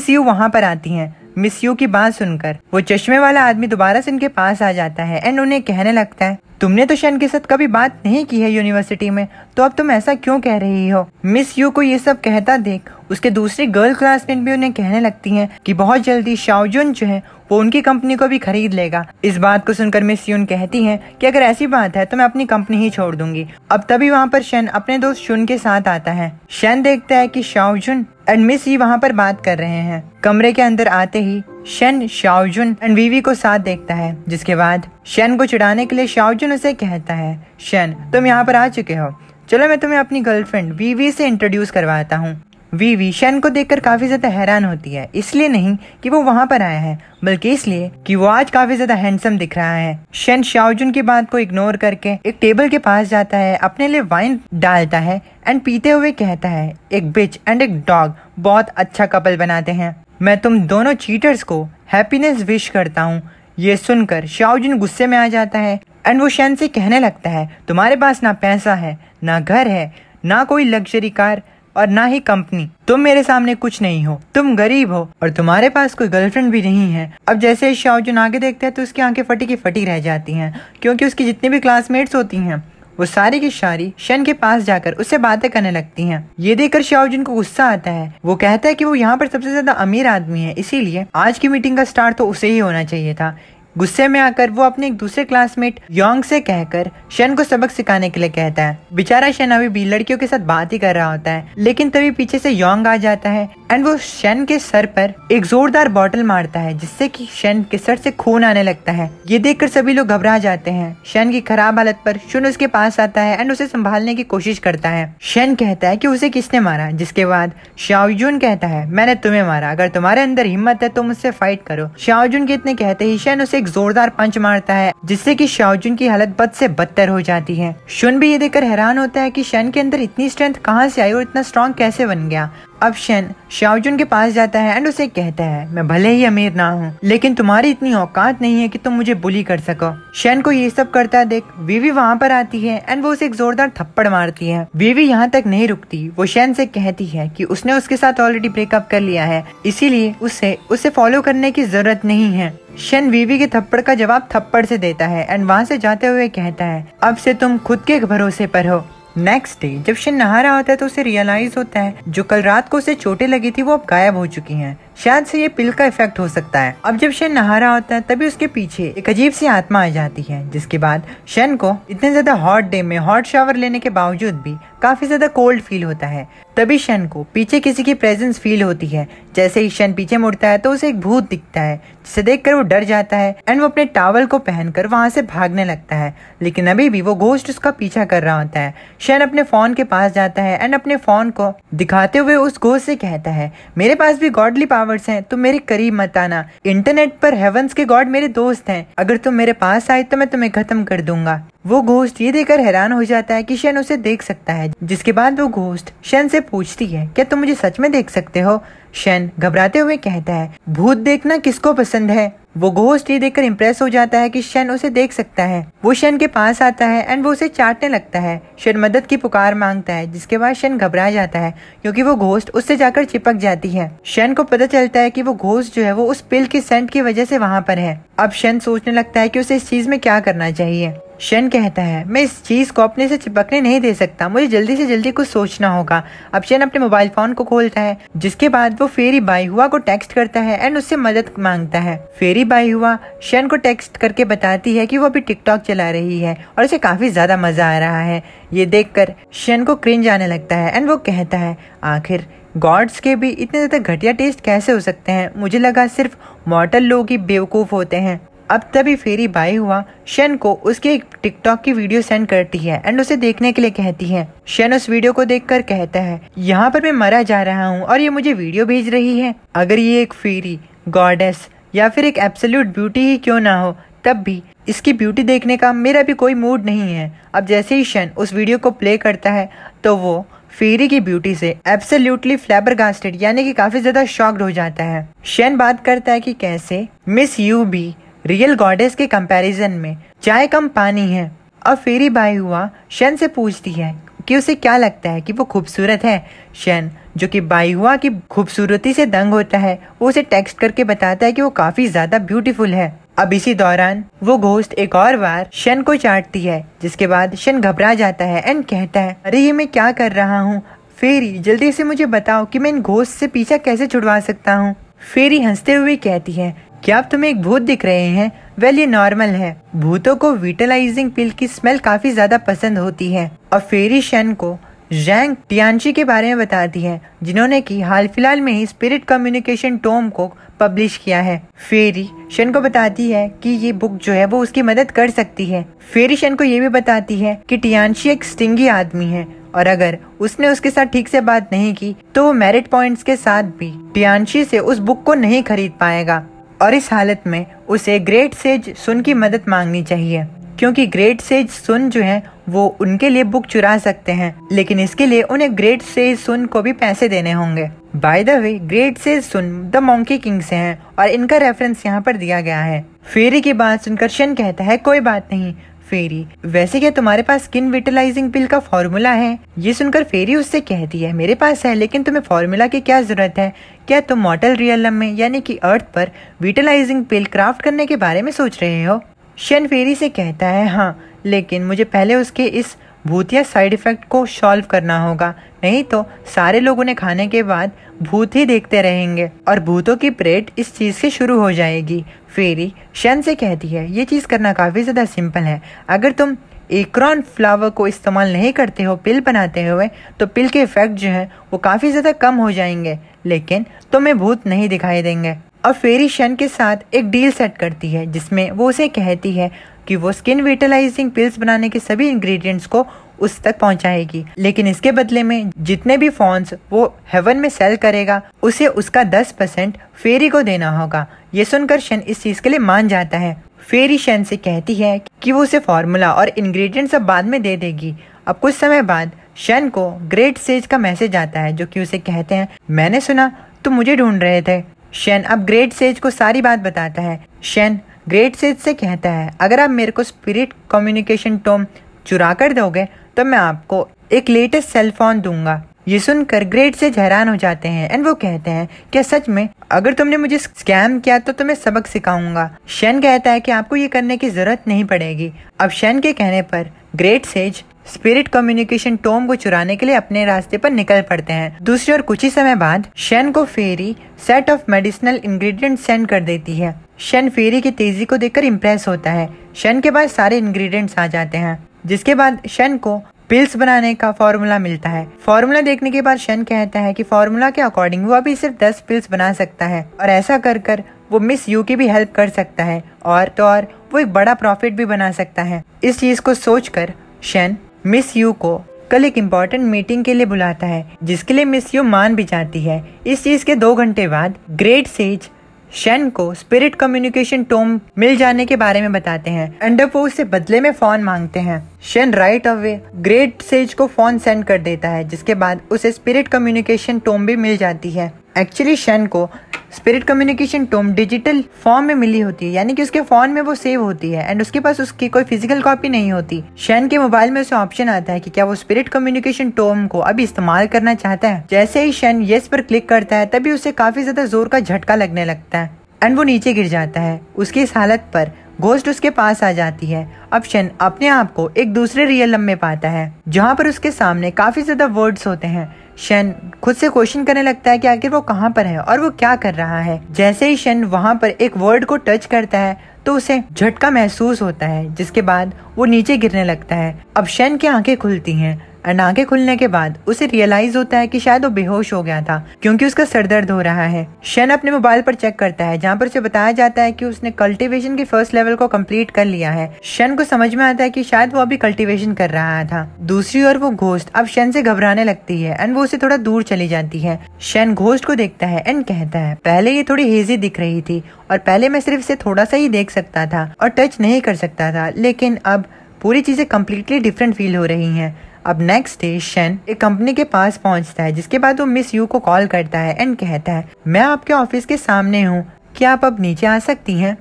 यू वहाँ पर आती हैं। मिस यू की बात सुनकर वो चश्मे वाला आदमी दोबारा से उनके पास आ जाता है एंड उन्हें कहने लगता है, तुमने तो शन के साथ कभी बात नहीं की है यूनिवर्सिटी में, तो अब तुम ऐसा क्यों कह रही हो। मिस यू को ये सब कहता देख उसके दूसरी गर्ल क्लासमेट भी उन्हें कहने लगती हैं कि बहुत जल्दी शाओजुन जो है वो उनकी कंपनी को भी खरीद लेगा। इस बात को सुनकर मिस यून कहती हैं कि अगर ऐसी बात है तो मैं अपनी कंपनी ही छोड़ दूंगी। अब तभी वहाँ पर शन अपने दोस्त शुन के साथ आता है। शन देखता है कि शाओजुन एंड मिस यू वहाँ पर बात कर रहे हैं। कमरे के अंदर आते ही शन शाओजुन एंड वीवी को साथ देखता है, जिसके बाद शन को चिढ़ाने के लिए शाओजुन उसे कहता है, शन तुम यहाँ पर आ चुके हो, चलो मैं तुम्हें अपनी गर्लफ्रेंड वीवी से इंट्रोड्यूस करवाता हूँ। वीवी शन को देखकर काफी ज्यादा हैरान होती है, इसलिए नहीं कि वो वहाँ पर आया है, बल्कि इसलिए कि वो आज काफी ज्यादा हैंडसम दिख रहा है। शन शाओजुन की बात को इग्नोर करके एक टेबल के पास जाता है, अपने लिए वाइन डालता है एंड पीते हुए कहता है, एक बिच एंड एक डॉग बहुत अच्छा कपल बनाते हैं, मैं तुम दोनों चीटर्स को हैप्पीनेस विश करता हूँ। ये सुनकर शाओजुन गुस्से में आ जाता है एंड वो शन से कहने लगता है, तुम्हारे पास ना पैसा है, ना घर है, ना कोई लग्जरी कार और ना ही कंपनी, तुम मेरे सामने कुछ नहीं हो, तुम गरीब हो और तुम्हारे पास कोई गर्लफ्रेंड भी नहीं है। अब जैसे ही शाओजुन आगे देखता है तो उसकी आंखें फटी की फटी रह जाती हैं, क्योंकि उसकी जितनी भी क्लासमेट्स होती हैं वो सारी की सारी शन के पास जाकर उससे बातें करने लगती हैं। ये देखकर शाओजुन को गुस्सा आता है। वो कहता है कि वो यहाँ पर सबसे ज्यादा अमीर आदमी है, इसीलिए आज की मीटिंग का स्टार्ट तो उसे ही होना चाहिए था। गुस्से में आकर वो अपने एक दूसरे क्लासमेट योंग से कहकर शन को सबक सिखाने के लिए कहता है। बेचारा शन अभी भी लड़कियों के साथ बात ही कर रहा होता है, लेकिन तभी पीछे से योंग आ जाता है एंड वो शन के सर पर एक जोरदार बॉटल मारता है, जिससे कि शन के सर से खून आने लगता है। ये देखकर सभी लोग घबरा जाते हैं। शन की खराब हालत पर शुन उसके पास आता है एंड उसे संभालने की कोशिश करता है। शन कहता है कि उसे किसने मारा, जिसके बाद शाओजुन कहता है, मैंने तुम्हें मारा, अगर तुम्हारे अंदर हिम्मत है तो मुझसे फाइट करो। शाओजुन के इतने कहते ही शन उसे एक जोरदार पंच मारता है, जिससे कि शाओजुन की हालत बद से बदतर हो जाती है। शुन भी ये देखकर हैरान होता है कि शन के अंदर इतनी स्ट्रेंथ कहाँ से आई और इतना स्ट्रॉन्ग कैसे बन गया। अब शन शाओजुन के पास जाता है एंड उसे कहता है, मैं भले ही अमीर ना हूँ, लेकिन तुम्हारी इतनी औकात नहीं है कि तुम मुझे बुली कर सको। शन को ये सब करता देख वीवी वहाँ पर आती है एंड वो उसे एक जोरदार थप्पड़ मारती है। वीवी यहाँ तक नहीं रुकती, वो शन से कहती है कि उसने उसके साथ ऑलरेडी ब्रेकअप कर लिया है, इसीलिए उसे फॉलो करने की जरूरत नहीं है। शन वीवी के थप्पड़ का जवाब थप्पड़ से देता है एंड वहाँ से जाते हुए कहता है, अब से तुम खुद के भरोसे पर हो। नेक्स्ट डे जब शन नहा रहा होता है तो उसे रियलाइज होता है जो कल रात को उसे चोटें लगी थी वो अब गायब हो चुकी हैं। शायद से ये पिल का इफेक्ट हो सकता है। अब जब शन नहा रहा होता है तभी उसके पीछे एक अजीब सी आत्मा आ जाती है, जिसके बाद शन को इतने ज्यादा हॉट डे में हॉट शावर लेने के बावजूद भी काफी ज्यादा कोल्ड फील होता है। तभी शन को पीछे किसी की प्रेजेंस फील होती है। जैसे ही शन पीछे मुड़ता है तो उसे एक भूत दिखता है, जिसे देखकर वो डर जाता है एंड वो अपने टॉवल को पहनकर वहां से भागने लगता है, लेकिन अभी भी वो घोस्ट उसका पीछा कर रहा होता है। शन अपने फोन के पास जाता है एंड अपने फोन को दिखाते हुए उस घोस्ट से कहता है, मेरे पास भी गॉडली पावर्स हैं, तुम मेरे करीब मत आना। इंटरनेट पर हेवंस के गॉड मेरे दोस्त हैं, अगर तुम मेरे पास आए तो मैं तुम्हें खत्म कर दूंगा। वो घोस्ट ये देखकर हैरान हो जाता है कि शन उसे देख सकता है, जिसके बाद वो घोस्ट शन से पूछती है, क्या तुम मुझे सच में देख सकते हो। शन घबराते हुए कहता है, भूत देखना किसको पसंद है। वो घोस्ट ये देखकर इम्प्रेस हो जाता है कि शन उसे देख सकता है। वो शन के पास आता है एंड वो उसे चाटने लगता है। शन मदद की पुकार मांगता है, जिसके बाद शन घबरा जाता है क्योंकि वो घोस्ट उससे जाकर चिपक जाती है। शन को पता चलता है कि वो घोस्ट जो है वो उस पिल की सेंट की वजह से वहाँ पर है। अब शन सोचने लगता है कि उसे इस चीज में क्या करना चाहिए। शन कहता है, मैं इस चीज को अपने से चिपकने नहीं दे सकता, मुझे जल्दी से जल्दी कुछ सोचना होगा। अब शन अपने मोबाइल फोन को खोलता है, जिसके बाद वो फेरी बाई हुआ को टेक्स्ट करता है एंड उससे मदद मांगता है। फेरी बाई हुआ शन को टेक्स्ट करके बताती है कि वो अभी टिकटॉक चला रही है और उसे काफी ज्यादा मजा आ रहा है। ये देखकर शन को क्रिंज आने लगता है एंड वो कहता है, आखिर गॉड्स के भी इतने ज्यादा घटिया टेस्ट कैसे हो सकते हैं, मुझे लगा सिर्फ मॉर्टल लोग ही बेवकूफ होते हैं। अब तभी फेरी बाई हुआ शन को उसके एक टिकटॉक की वीडियो सेंड करती है एंड उसे देखने के लिए कहती है। शन उस वीडियो को देखकर कहता है, यहाँ पर मैं मरा जा रहा हूँ और ये मुझे वीडियो भेज रही है। अगर ये एक फेरी, गॉडेस या फिर एक एब्सोल्यूट ब्यूटी ही क्यों ना हो, तब भी इसकी ब्यूटी देखने का मेरा भी कोई मूड नहीं है। अब जैसे ही शन उस वीडियो को प्ले करता है तो वो फेरी की ब्यूटी से एब्सोल्युटली फ्लैबरगास्टेड यानी कि काफी ज्यादा शॉक्ड हो जाता है। शन बात करता है कि कैसे मिस यू भी रियल गॉडेस के कंपैरिजन में चाय कम पानी है। अब फेरी बाई हुआ शन से पूछती है कि उसे क्या लगता है कि वो खूबसूरत है। शन जो कि बाईहुआ की खूबसूरती से दंग होता है, वो उसे टेक्स्ट करके बताता है कि वो काफी ज्यादा ब्यूटीफुल है। अब इसी दौरान वो घोस्ट एक और बार शन को चाटती है, जिसके बाद शन घबरा जाता है एंड कहता है, अरे ये मैं क्या कर रहा हूँ? फेरी जल्दी से मुझे बताओ कि मैं इन घोस्ट से पीछा कैसे छुड़वा सकता हूँ। फेरी हंसते हुए कहती है, क्या अब तुम्हें एक भूत दिख रहे हैं? वेल ये नॉर्मल है, भूतों को विटलाइजिंग पिल की स्मेल काफी ज्यादा पसंद होती है। और फेरी शन को जैंग टियानशी के बारे में बताती है, जिन्होंने कि हाल फिलहाल में ही स्पिरिट कम्युनिकेशन टोम को पब्लिश किया है। फेरी शन को बताती है कि ये बुक जो है वो उसकी मदद कर सकती है। फेरी शन को ये भी बताती है कि टियानशी एक स्टिंगी आदमी है और अगर उसने उसके साथ ठीक से बात नहीं की तो वो मेरिट पॉइंट्स के साथ भी टियानशी से उस बुक को नहीं खरीद पाएगा और इस हालत में उसे ग्रेट सेज सुन की मदद मांगनी चाहिए, क्योंकि ग्रेट सेज सुन जो है वो उनके लिए बुक चुरा सकते हैं, लेकिन इसके लिए उन्हें ग्रेट सेज सुन को भी पैसे देने होंगे। By the way great sage soon the monkey king से हैं और इनका रेफरेंस यहाँ पर दिया गया है। फेरी की बात सुनकर शन कहता है, कोई बात नहीं फेरी, वैसे क्या तुम्हारे पास स्किन विटलाइजिंग पिल का फॉर्मूला है? ये सुनकर फेरी उससे कहती है, मेरे पास है, लेकिन तुम्हें फॉर्मूला की क्या जरूरत है? क्या तुम मॉर्टल रियलम में यानी कि अर्थ पर विटलाइजिंग पिल क्राफ्ट करने के बारे में सोच रहे हो? शन फेरी से कहता है, हाँ, लेकिन मुझे पहले उसके इस भूतिया साइड इफेक्ट को सॉल्व करना होगा, नहीं तो सारे लोग उन्हें खाने के बाद भूत ही देखते रहेंगे और भूतों की परेड इस चीज से शुरू हो जाएगी। फेरी शन से कहती है, ये चीज करना काफी ज्यादा सिंपल है, अगर तुम एकरॉन फ्लावर को इस्तेमाल नहीं करते हो पिल बनाते हुए तो पिल के इफेक्ट जो है वो काफी ज्यादा कम हो जाएंगे, लेकिन तुम्हें भूत नहीं दिखाई देंगे। और फेरी शन के साथ एक डील सेट करती है, जिसमें वो उसे कहती है कि वो स्किन विटलाइजिंग पिल्स बनाने के सभी इंग्रेडिएंट्स को उस तक पहुंचाएगी, लेकिन इसके बदले में जितने भी फॉन्स वो हेवन में सेल करेगा उसे उसका 10% फेरी को देना होगा। ये सुनकर शन इस चीज के लिए मान जाता है। फेरी शन से कहती है कि वो उसे फॉर्मूला और इंग्रेडिएंट्स सब बाद में दे देगी। अब कुछ समय बाद शन को ग्रेट सेज का मैसेज आता है, जो कि उसे कहते हैं, मैंने सुना तुम मुझे ढूंढ रहे थे। शन अब ग्रेट सेज को सारी बात बताता है। शन ग्रेट सेज से कहता है, अगर आप मेरे को स्पिरिट कम्युनिकेशन टोम चुरा कर दोगे तो मैं आपको एक लेटेस्ट सेल फोन दूंगा। ये सुनकर ग्रेट सेज हैरान हो जाते हैं एंड वो कहते हैं, क्या सच में? अगर तुमने मुझे स्कैम किया तो तुम्हें सबक सिखाऊंगा। शन कहता है कि आपको ये करने की जरूरत नहीं पड़ेगी। अब शन के कहने पर great sage spirit communication tome को चुराने के लिए अपने रास्ते पर निकल पड़ते हैं। दूसरी ओर कुछ ही समय बाद शन को फेरी set of medicinal ingredients send कर देती है। शन फेरी की तेजी को देखकर इम्प्रेस होता है। शन के पास सारे इंग्रेडिएंट्स आ जाते हैं, जिसके बाद शन को पिल्स बनाने का फॉर्मूला मिलता है। फॉर्मूला देखने के बाद शन कहता है कि फॉर्मूला के अकॉर्डिंग वो अभी सिर्फ 10 पिल्स बना सकता है और ऐसा कर कर वो मिस यू की भी हेल्प कर सकता है और तो और वो एक बड़ा प्रॉफिट भी बना सकता है। इस चीज को सोचकर शन मिस यू को कल एक इम्पोर्टेंट मीटिंग के लिए बुलाता है, जिसके लिए मिस यू मान भी जाती है। इस चीज के 2 घंटे बाद ग्रेट सेज शन को स्पिरिट कम्युनिकेशन टोम मिल जाने के बारे में बताते हैं एंड वो उससे बदले में फोन मांगते हैं। शन राइट अवे ग्रेट सेज को फोन सेंड कर देता है, जिसके बाद उसे स्पिरिट कम्युनिकेशन टोम भी मिल जाती है। एक्चुअली शन को spirit communication tome digital form में मिली होती है, यानी कि उसके फोन में वो सेव होती है एंड उसके पास उसकी कोई फिजिकल कॉपी नहीं होती। शन के मोबाइल में उसे ऑप्शन आता है कि क्या वो स्पिरिट कम्युनिकेशन टोम को अभी इस्तेमाल करना चाहता है। जैसे ही शन येस पर क्लिक करता है तभी उसे काफी ज्यादा जोर का झटका लगने लगता है एंड वो नीचे गिर जाता है। उसकी इस हालत पर घोस्ट उसके पास आ जाती है। अब शन अपने आप को एक दूसरे रियलम में पाता है, जहाँ पर उसके सामने काफी ज्यादा वर्ड्स होते हैं। शन खुद से क्वेश्चन करने लगता है कि आखिर वो कहाँ पर है और वो क्या कर रहा है। जैसे ही शन वहाँ पर एक वर्ड को टच करता है तो उसे झटका महसूस होता है, जिसके बाद वो नीचे गिरने लगता है। अब शन की आंखें खुलती हैं एंड आंखें खुलने के बाद उसे रियलाइज होता है कि शायद वो बेहोश हो गया था, क्योंकि उसका सर दर्द हो रहा है। शन अपने मोबाइल पर चेक करता है, जहाँ पर उसे बताया जाता है कि उसने कल्टीवेशन के फर्स्ट लेवल को कंप्लीट कर लिया है। शन को समझ में आता है कि शायद वो अभी कल्टीवेशन कर रहा था। दूसरी ओर वो घोस्ट अब शन से घबराने लगती है एंड वो उसे थोड़ा दूर चली जाती है। शन घोस्ट को देखता है एंड कहता है, पहले ये थोड़ी हेजी दिख रही थी और पहले मैं सिर्फ इसे थोड़ा सा ही देख सकता था और टच नहीं कर सकता था, लेकिन अब पूरी चीजें कम्प्लीटली डिफरेंट फील हो रही हैं। अब नेक्स्ट डे शन एक कंपनी के पास पहुंचता है, जिसके बाद वो मिस यू को कॉल करता है एंड कहता है, मैं आपके ऑफिस के सामने हूँ, क्या आप अब नीचे आ सकती हैं?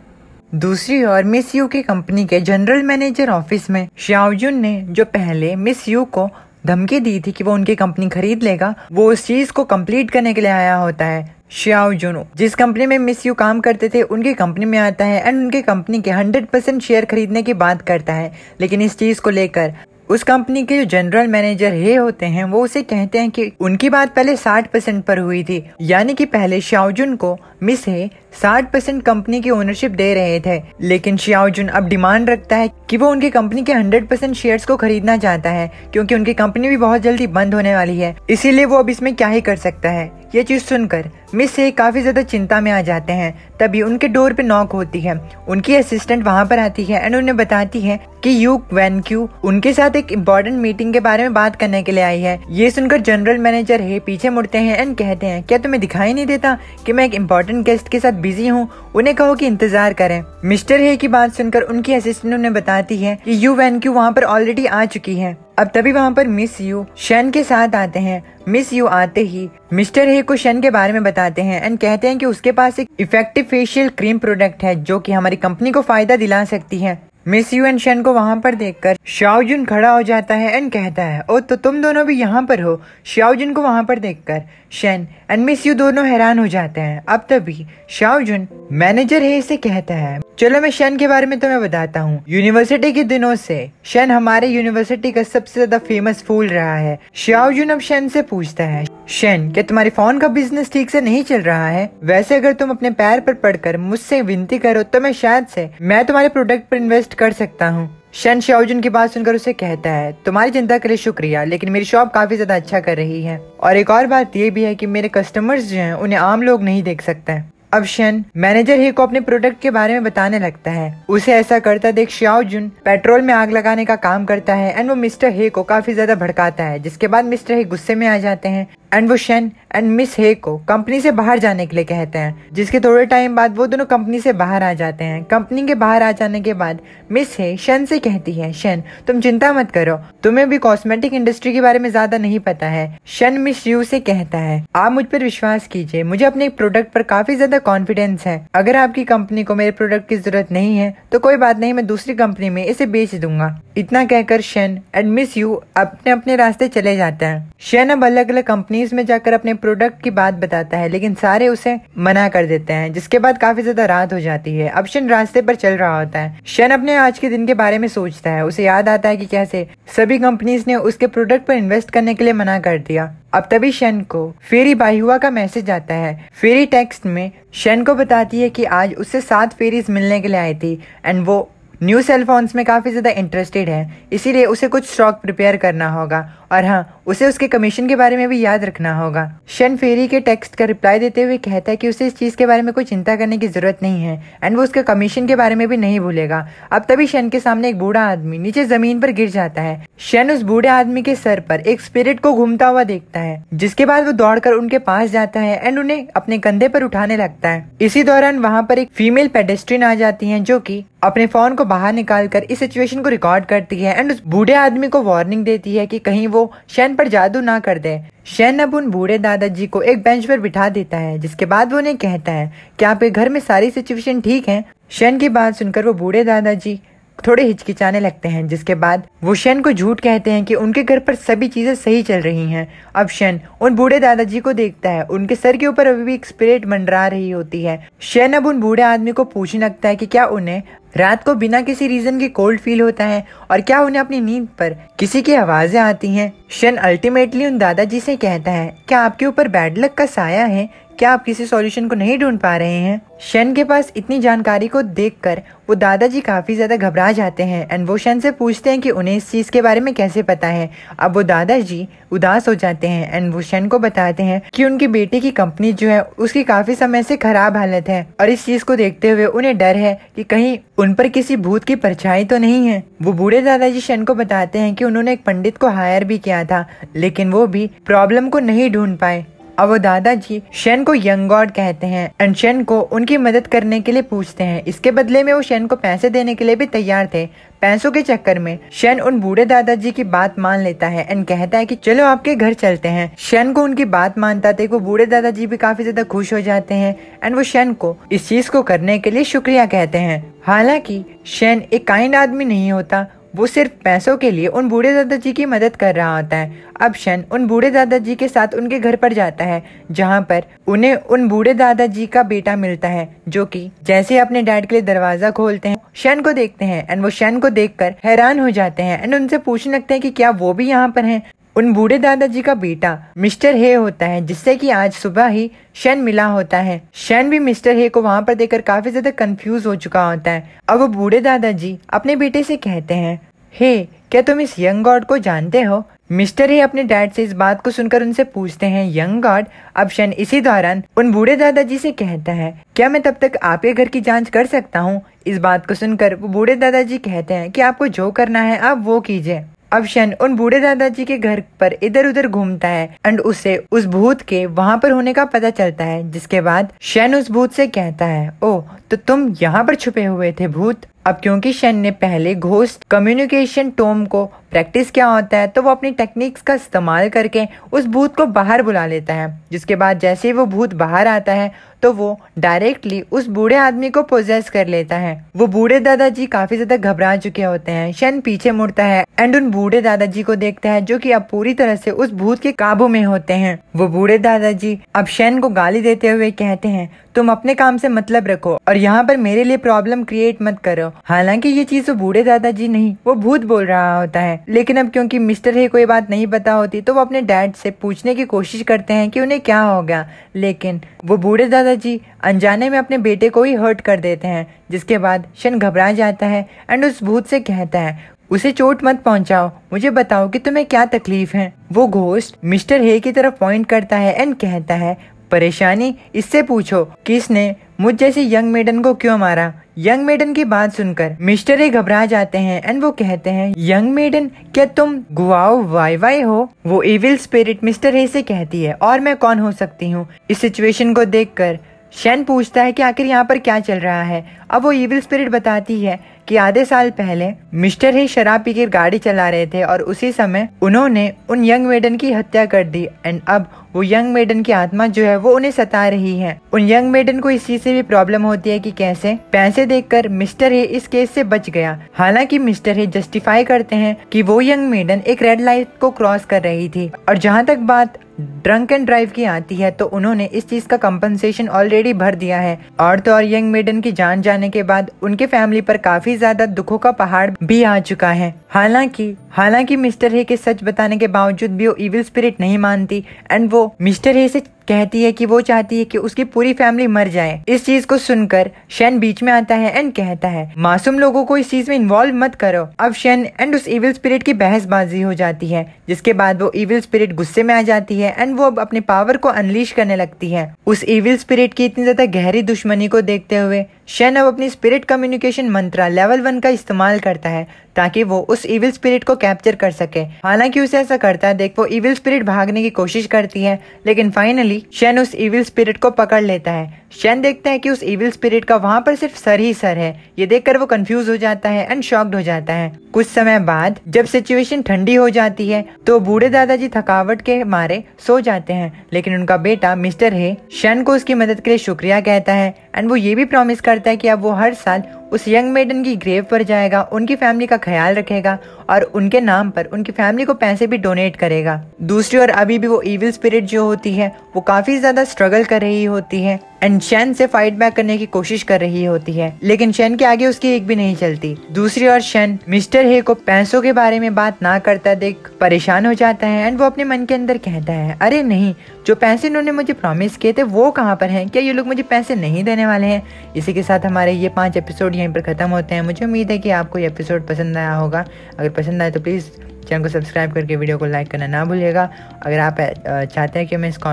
दूसरी ओर मिस यू की कंपनी के जनरल मैनेजर ऑफिस में शाओजुन ने, जो पहले मिस यू को धमकी दी थी कि वो उनकी कंपनी खरीद लेगा, वो उस चीज को कंप्लीट करने के लिए आया होता है। शियाओ जुन जिस कंपनी में मिस यू काम करते थे उनकी कंपनी में आता है एंड उनकी कंपनी के 100% शेयर खरीदने की बात करता है। लेकिन इस चीज को लेकर उस कंपनी के जो जनरल मैनेजर हे होते हैं वो उसे कहते हैं कि उनकी बात पहले 60% पर हुई थी, यानी कि पहले शियाओजुन को मिस हे 60% कंपनी की ओनरशिप दे रहे थे। लेकिन शियाओजुन अब डिमांड रखता है कि वो उनकी कंपनी के 100% शेयर्स को खरीदना चाहता है, क्योंकि उनकी कंपनी भी बहुत जल्दी बंद होने वाली है, इसीलिए वो अब इसमें क्या ही कर सकता है। ये चीज सुनकर मिस हे काफी ज्यादा चिंता में आ जाते हैं। तभी उनके डोर पे नॉक होती है। उनकी असिस्टेंट वहां पर आती है एंड उन्हें बताती है कि यू वैन क्यू उनके साथ एक इम्पोर्टेंट मीटिंग के बारे में बात करने के लिए आई है। ये सुनकर जनरल मैनेजर हे पीछे मुड़ते हैं एंड कहते हैं, क्या तुम्हें दिखाई नहीं देता कि मैं एक इम्पोर्टेंट गेस्ट के साथ बिजी हूँ, उन्हें कहो कि इंतजार करें। मिस्टर हे की बात सुनकर उनकी असिस्टेंट उन्हें बताती है कि यू वैन क्यू वहाँ पर ऑलरेडी आ चुकी है। अब तभी वहाँ पर मिस यू शन के साथ आते हैं। मिस यू आते ही मिस्टर हे को शन के बारे में बताते हैं एंड कहते हैं कि उसके पास एक इफेक्टिव फेशियल क्रीम प्रोडक्ट है जो कि हमारी कंपनी को फायदा दिला सकती है। मिस यू एंड शन को वहाँ पर देखकर शियाओजुन खड़ा हो जाता है एंड कहता है, ओ तो तुम दोनों भी यहाँ पर हो। शियाओजुन को वहाँ पर देखकर शन एंड मिस यू दोनों हैरान हो जाते हैं। अब तभी शियाओजुन मैनेजर हे से कहता है, चलो मैं शन के बारे में तुम्हें बताता हूँ। यूनिवर्सिटी के दिनों से शन हमारे यूनिवर्सिटी का सबसे ज्यादा फेमस फूल रहा है। शियाओजुन अब शन से पूछता है, शन क्या तुम्हारे फोन का बिजनेस ठीक से नहीं चल रहा है? वैसे अगर तुम अपने पैर पर पड़कर मुझसे विनती करो तो मैं शायद से मैं तुम्हारे प्रोडक्ट पर इन्वेस्ट कर सकता हूँ। शन शियाओजुन की बात सुनकर उसे कहता है, तुम्हारी चिंता के लिए शुक्रिया, लेकिन मेरी शॉप काफी ज्यादा अच्छा कर रही है और एक और बात ये भी है कि मेरे कस्टमर्स जो हैं उन्हें आम लोग नहीं देख सकते हैं। अब शन मैनेजर हे को अपने प्रोडक्ट के बारे में बताने लगता है। उसे ऐसा करता देख शियाओजुन पेट्रोल में आग लगाने का काम करता है एंड वो मिस्टर हे को काफी ज्यादा भड़काता है, जिसके बाद मिस्टर हे गुस्से में आ जाते हैं एंड वो शन एंड मिस हे को कंपनी से बाहर जाने के लिए कहते हैं, जिसके थोड़े टाइम बाद वो दोनों कंपनी से बाहर आ जाते हैं। कंपनी के बाहर आ जाने के बाद मिस हे शन से कहती है, शन तुम चिंता मत करो, तुम्हें भी कॉस्मेटिक इंडस्ट्री के बारे में ज्यादा नहीं पता है। शन मिस यू से कहता है, आप मुझ पर विश्वास कीजिए, मुझे अपने प्रोडक्ट पर काफी ज्यादा कॉन्फिडेंस है। अगर आपकी कंपनी को मेरे प्रोडक्ट की जरूरत नहीं है तो कोई बात नहीं, मैं दूसरी कंपनी में इसे बेच दूंगा। इतना कहकर शन एंड मिस यू अपने अपने रास्ते चले जाते हैं। शन अब अलग अलग कंपनीज में जाकर अपने प्रोडक्ट की बात बताता है, लेकिन सारे उसे मना कर देते हैं, जिसके बाद काफी ज्यादा रात हो जाती है। अब शन रास्ते पर चल रहा होता है। शन अपने आज के दिन के बारे में सोचता है। उसे याद आता है कि कैसे सभी कंपनीज ने उसके प्रोडक्ट पर इन्वेस्ट करने के लिए मना कर दिया। अब तभी शन को फेरी बाइहुआ का मैसेज आता है। फेरी टेक्स्ट में शन को बताती है कि आज उससे 7 फेरीज मिलने के लिए आई थी एंड वो न्यू सेल फोन्स में काफी ज्यादा इंटरेस्टेड है, इसीलिए उसे कुछ स्टॉक प्रिपेयर करना होगा और हाँ, उसे उसके कमीशन के बारे में भी याद रखना होगा। शन फेरी के टेक्स्ट का रिप्लाई देते हुए कहता है कि उसे इस चीज के बारे में कोई चिंता करने की जरूरत नहीं है एंड वो उसके कमीशन के बारे में भी नहीं भूलेगा। अब तभी शन के सामने एक बूढ़ा आदमी नीचे जमीन पर गिर जाता है। शन उस बूढ़े आदमी के सर पर एक स्पिरिट को घूमता हुआ देखता है, जिसके बाद वो दौड़कर उनके पास जाता है एंड उन्हें अपने कंधे पर उठाने लगता है। इसी दौरान वहाँ पर एक फीमेल पेडेस्ट्रियन आ जाती है, जो कि अपने फोन को बाहर निकालकर इस सिचुएशन को रिकॉर्ड करती है एंड उस बूढ़े आदमी को वार्निंग देती है कि कहीं वो शन पर जादू ना कर दे। शन अब उन बूढ़े दादाजी को एक बेंच पर बिठा देता है, जिसके बाद वो उन्हें कहता है कि आपके घर में सारी सिचुएशन ठीक है। शन की बात सुनकर वो बूढ़े दादाजी थोड़े हिचकिचाने लगते हैं, जिसके बाद वो शन को झूठ कहते हैं कि उनके घर पर सभी चीजें सही चल रही हैं। अब शन उन बूढ़े दादाजी को देखता है, उनके सर के ऊपर अभी भी एक स्पिरिट मंडरा रही होती है। शन अब उन बूढ़े आदमी को पूछने लगता है कि क्या उन्हें रात को बिना किसी रीजन के कोल्ड फील होता है और क्या उन्हें अपनी नींद पर किसी की आवाजें आती हैं। शन अल्टीमेटली उन दादाजी से कहता है, क्या आपके ऊपर बैड लक का साया है? क्या आप किसी सॉल्यूशन को नहीं ढूंढ पा रहे हैं? शन के पास इतनी जानकारी को देखकर वो दादाजी काफी ज्यादा घबरा जाते हैं एंड वो शन से पूछते हैं कि उन्हें इस चीज के बारे में कैसे पता है। अब वो दादाजी उदास हो जाते हैं एंड वो शन को बताते हैं कि उनकी बेटी की कंपनी जो है उसकी काफी समय से खराब हालत है और इस चीज को देखते हुए उन्हें डर है कि कहीं उन पर किसी भूत की परछाई तो नहीं है। वो बूढ़े दादाजी शन को बताते हैं कि उन्होंने एक पंडित को हायर भी किया था, लेकिन वो भी प्रॉब्लम को नहीं ढूंढ पाए। अब वो दादाजी शन को यंग गॉड कहते हैं एंड शन को उनकी मदद करने के लिए पूछते हैं। इसके बदले में वो शन को पैसे देने के लिए भी तैयार थे। पैसों के चक्कर में शन उन बूढ़े दादाजी की बात मान लेता है एंड कहता है कि चलो आपके घर चलते हैं। शन को उनकी बात मानता थे वो बूढ़े दादाजी भी काफी ज्यादा खुश हो जाते हैं एंड वो शन को इस चीज को करने के लिए शुक्रिया कहते हैं। हालांकि शन एक काइंड आदमी नहीं होता, वो सिर्फ पैसों के लिए उन बूढ़े दादाजी की मदद कर रहा होता है। अब शन उन बूढ़े दादाजी के साथ उनके घर पर जाता है, जहाँ पर उन्हें उन बूढ़े दादाजी का बेटा मिलता है, जो कि जैसे अपने डैड के लिए दरवाजा खोलते हैं शन को देखते हैं एंड वो शन को देखकर हैरान हो जाते हैं एंड उनसे पूछने लगते हैं कि क्या वो भी यहाँ पर हैं। उन बूढ़े दादाजी का बेटा मिस्टर हे होता है, जिससे कि आज सुबह ही शन मिला होता है। शन भी मिस्टर हे को वहाँ पर देखकर काफी ज्यादा कंफ्यूज हो चुका होता है। अब वो बूढ़े दादाजी अपने बेटे से कहते हैं, हे क्या तुम इस यंग गॉड को जानते हो? मिस्टर हे अपने डैड से इस बात को सुनकर उनसे पूछते हैं, यंग गॉड? अब शन इसी दौरान उन बूढ़े दादाजी से कहता है, क्या मैं तब तक आपके घर की जांच कर सकता हूँ? इस बात को सुनकर वो बूढ़े दादाजी कहते हैं कि आपको जो करना है आप वो कीजिए। अब शन उन बूढ़े दादाजी के घर पर इधर उधर घूमता है एंड उसे उस भूत के वहाँ पर होने का पता चलता है, जिसके बाद शन उस भूत से कहता है, ओह तो तुम यहाँ पर छुपे हुए थे भूत। अब क्योंकि शन ने पहले घोस्ट कम्युनिकेशन टोम को प्रैक्टिस किया होता है, तो वो अपनी टेक्निक्स का इस्तेमाल करके उस भूत को बाहर बुला लेता है, जिसके बाद जैसे ही वो भूत बाहर आता है तो वो डायरेक्टली उस बूढ़े आदमी को पोजेस कर लेता है। वो बूढ़े दादाजी काफी ज्यादा घबरा चुके होते हैं। शन पीछे मुड़ता है एंड उन बूढ़े दादाजी को देखता है, जो कि अब पूरी तरह से उस भूत के काबू में होते हैं। वो बूढ़े दादाजी अब शन को गाली देते हुए कहते हैं, तुम अपने काम से मतलब रखो और यहाँ पर मेरे लिए प्रॉब्लम क्रिएट मत करो। हालांकि ये चीज वो बूढ़े दादाजी नहीं, वो भूत बोल रहा होता है। लेकिन अब क्योंकि मिस्टर हे को ये बात नहीं पता होती, तो वो अपने डैड से पूछने की कोशिश करते हैं कि उन्हें क्या हो गया, लेकिन वो बूढ़े दादाजी अनजाने में अपने बेटे को ही हर्ट कर देते हैं। जिसके बाद शन घबरा जाता है एंड उस भूत से कहता है, उसे चोट मत पहुंचाओ, मुझे बताओ कि तुम्हें क्या तकलीफ है। वो घोस्ट मिस्टर हे की तरफ पॉइंट करता है एंड कहता है, परेशानी इससे पूछो कि इसने मुझ जैसी यंग मेडन को क्यों मारा। यंग मेडन की बात सुनकर मिस्टर ए घबरा जाते हैं एंड वो कहते हैं, यंग मेडन क्या तुम गुआओ वाई वाई हो? वो इविल स्पिरिट मिस्टर ए से कहती है, और मैं कौन हो सकती हूँ? इस सिचुएशन को देखकर शन पूछता है कि आखिर यहाँ पर क्या चल रहा है। अब वो इविल स्पिरिट बताती है कि आधे साल पहले मिस्टर हे शराब पीकर गाड़ी चला रहे थे और उसी समय उन्होंने उन यंग मेडन की हत्या कर दी एंड अब वो यंग मेडन की आत्मा जो है वो उन्हें सता रही है। उन यंग मेडन को इस चीज से भी प्रॉब्लम होती है कि कैसे पैसे देखकर मिस्टर हे इस केस से बच गया। हालांकि मिस्टर हे जस्टिफाई करते हैं कि वो यंग मेडन एक रेड लाइट को क्रॉस कर रही थी, और जहाँ तक बात ड्रंक एंड ड्राइव की आती है तो उन्होंने इस चीज का कंपनसेशन ऑलरेडी भर दिया है। और तो और यंग मेडन की जान जाने के बाद उनके फैमिली पर काफी ज्यादा दुखों का पहाड़ भी आ चुका है। हालांकि मिस्टर हे के सच बताने के बावजूद भी वो इविल स्पिरिट नहीं मानती एंड वो मिस्टर हे से कहती है कि वो चाहती है कि उसकी पूरी फैमिली मर जाए। इस चीज को सुनकर शन बीच में आता है एंड कहता है, मासूम लोगों को इस चीज में इन्वॉल्व मत करो। अब शन एंड उस इविल स्पिरिट की बहसबाजी हो जाती है, जिसके बाद वो इविल स्पिरिट गुस्से में आ जाती है एंड वो अब अपने पावर को अनलीश करने लगती है। उस इविल स्पिरिट की इतनी ज्यादा गहरी दुश्मनी को देखते हुए शन अब अपनी स्पिरिट कम्युनिकेशन मंत्रा लेवल 1 का इस्तेमाल करता है ताकि वो उस इविल स्पिरिट को कैप्चर कर सके। हालांकि उसे ऐसा करता देख वो इविल स्पिरिट भागने की कोशिश करती है, लेकिन फाइनली शन उस इविल स्पिरिट को पकड़ लेता है। शन देखता है कि उस इविल स्पिरिट का वहां पर सिर्फ सर ही सर है। ये देखकर वो कंफ्यूज हो जाता है एंड शॉक्ड हो जाता है। कुछ समय बाद जब सिचुएशन ठंडी हो जाती है तो बूढ़े दादाजी थकावट के मारे सो जाते हैं, लेकिन उनका बेटा मिस्टर हे शन को उसकी मदद के लिए शुक्रिया कहता है एंड वो ये भी प्रॉमिस करता है कि अब वो हर साल उस यंग मेडन की ग्रेव पर जाएगा, उनकी फैमिली का ख्याल रखेगा और उनके नाम पर उनकी फैमिली को पैसे भी डोनेट करेगा। दूसरी ओर अभी भी वो इविल स्पिरिट जो होती है वो काफी ज्यादा स्ट्रगल कर रही होती है एंड शन से फाइट बैक करने की कोशिश कर रही होती है, लेकिन शन के आगे उसकी एक भी नहीं चलती। दूसरी ओर शन मिस्टर हे को पैसों के बारे में बात ना करता देख परेशान हो जाता है एंड वो अपने मन के अंदर कहता है, अरे नहीं, जो पैसे इन्होंने मुझे प्रॉमिस किए थे वो कहाँ पर हैं? क्या ये लोग मुझे पैसे नहीं देने वाले हैं? इसी के साथ हमारे ये 5 एपिसोड यहीं पर खत्म होते हैं। मुझे उम्मीद है कि आपको ये एपिसोड पसंद आया होगा। अगर पसंद आए तो प्लीज़ चैनल को सब्सक्राइब करके वीडियो को लाइक करना ना भूलिएगा। अगर आप चाहते हैं कि मैं इसको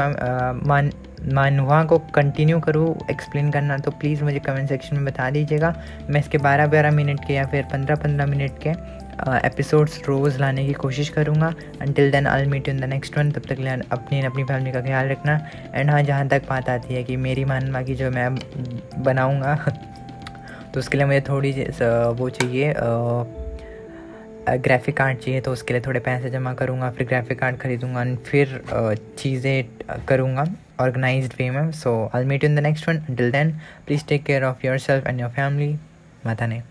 मानवा को कंटिन्यू करूँ एक्सप्लेन करना, तो प्लीज़ मुझे कमेंट सेक्शन में बता दीजिएगा। मैं इसके 12-12 मिनट के या फिर 15-15 मिनट के एपिसोड्स रोज़ लाने की कोशिश करूँगा। Until then I will meet you in the next one. तब तक अपनी फैमिली का ख्याल रखना। एंड हाँ, जहाँ तक बात आती है कि मेरी मानवा की जो मैं बनाऊँगा तो उसके लिए मुझे थोड़ी वो चाहिए, ग्राफिक कार्ड चाहिए, तो उसके लिए थोड़े पैसे जमा करूँगा, फिर ग्राफिक कार्ड खरीदूँगा, फिर चीज़ें करूँगा ऑर्गेनाइज्ड वे में। So I will meet you in the next one. Until then please take care of yourself and your family. माता ने।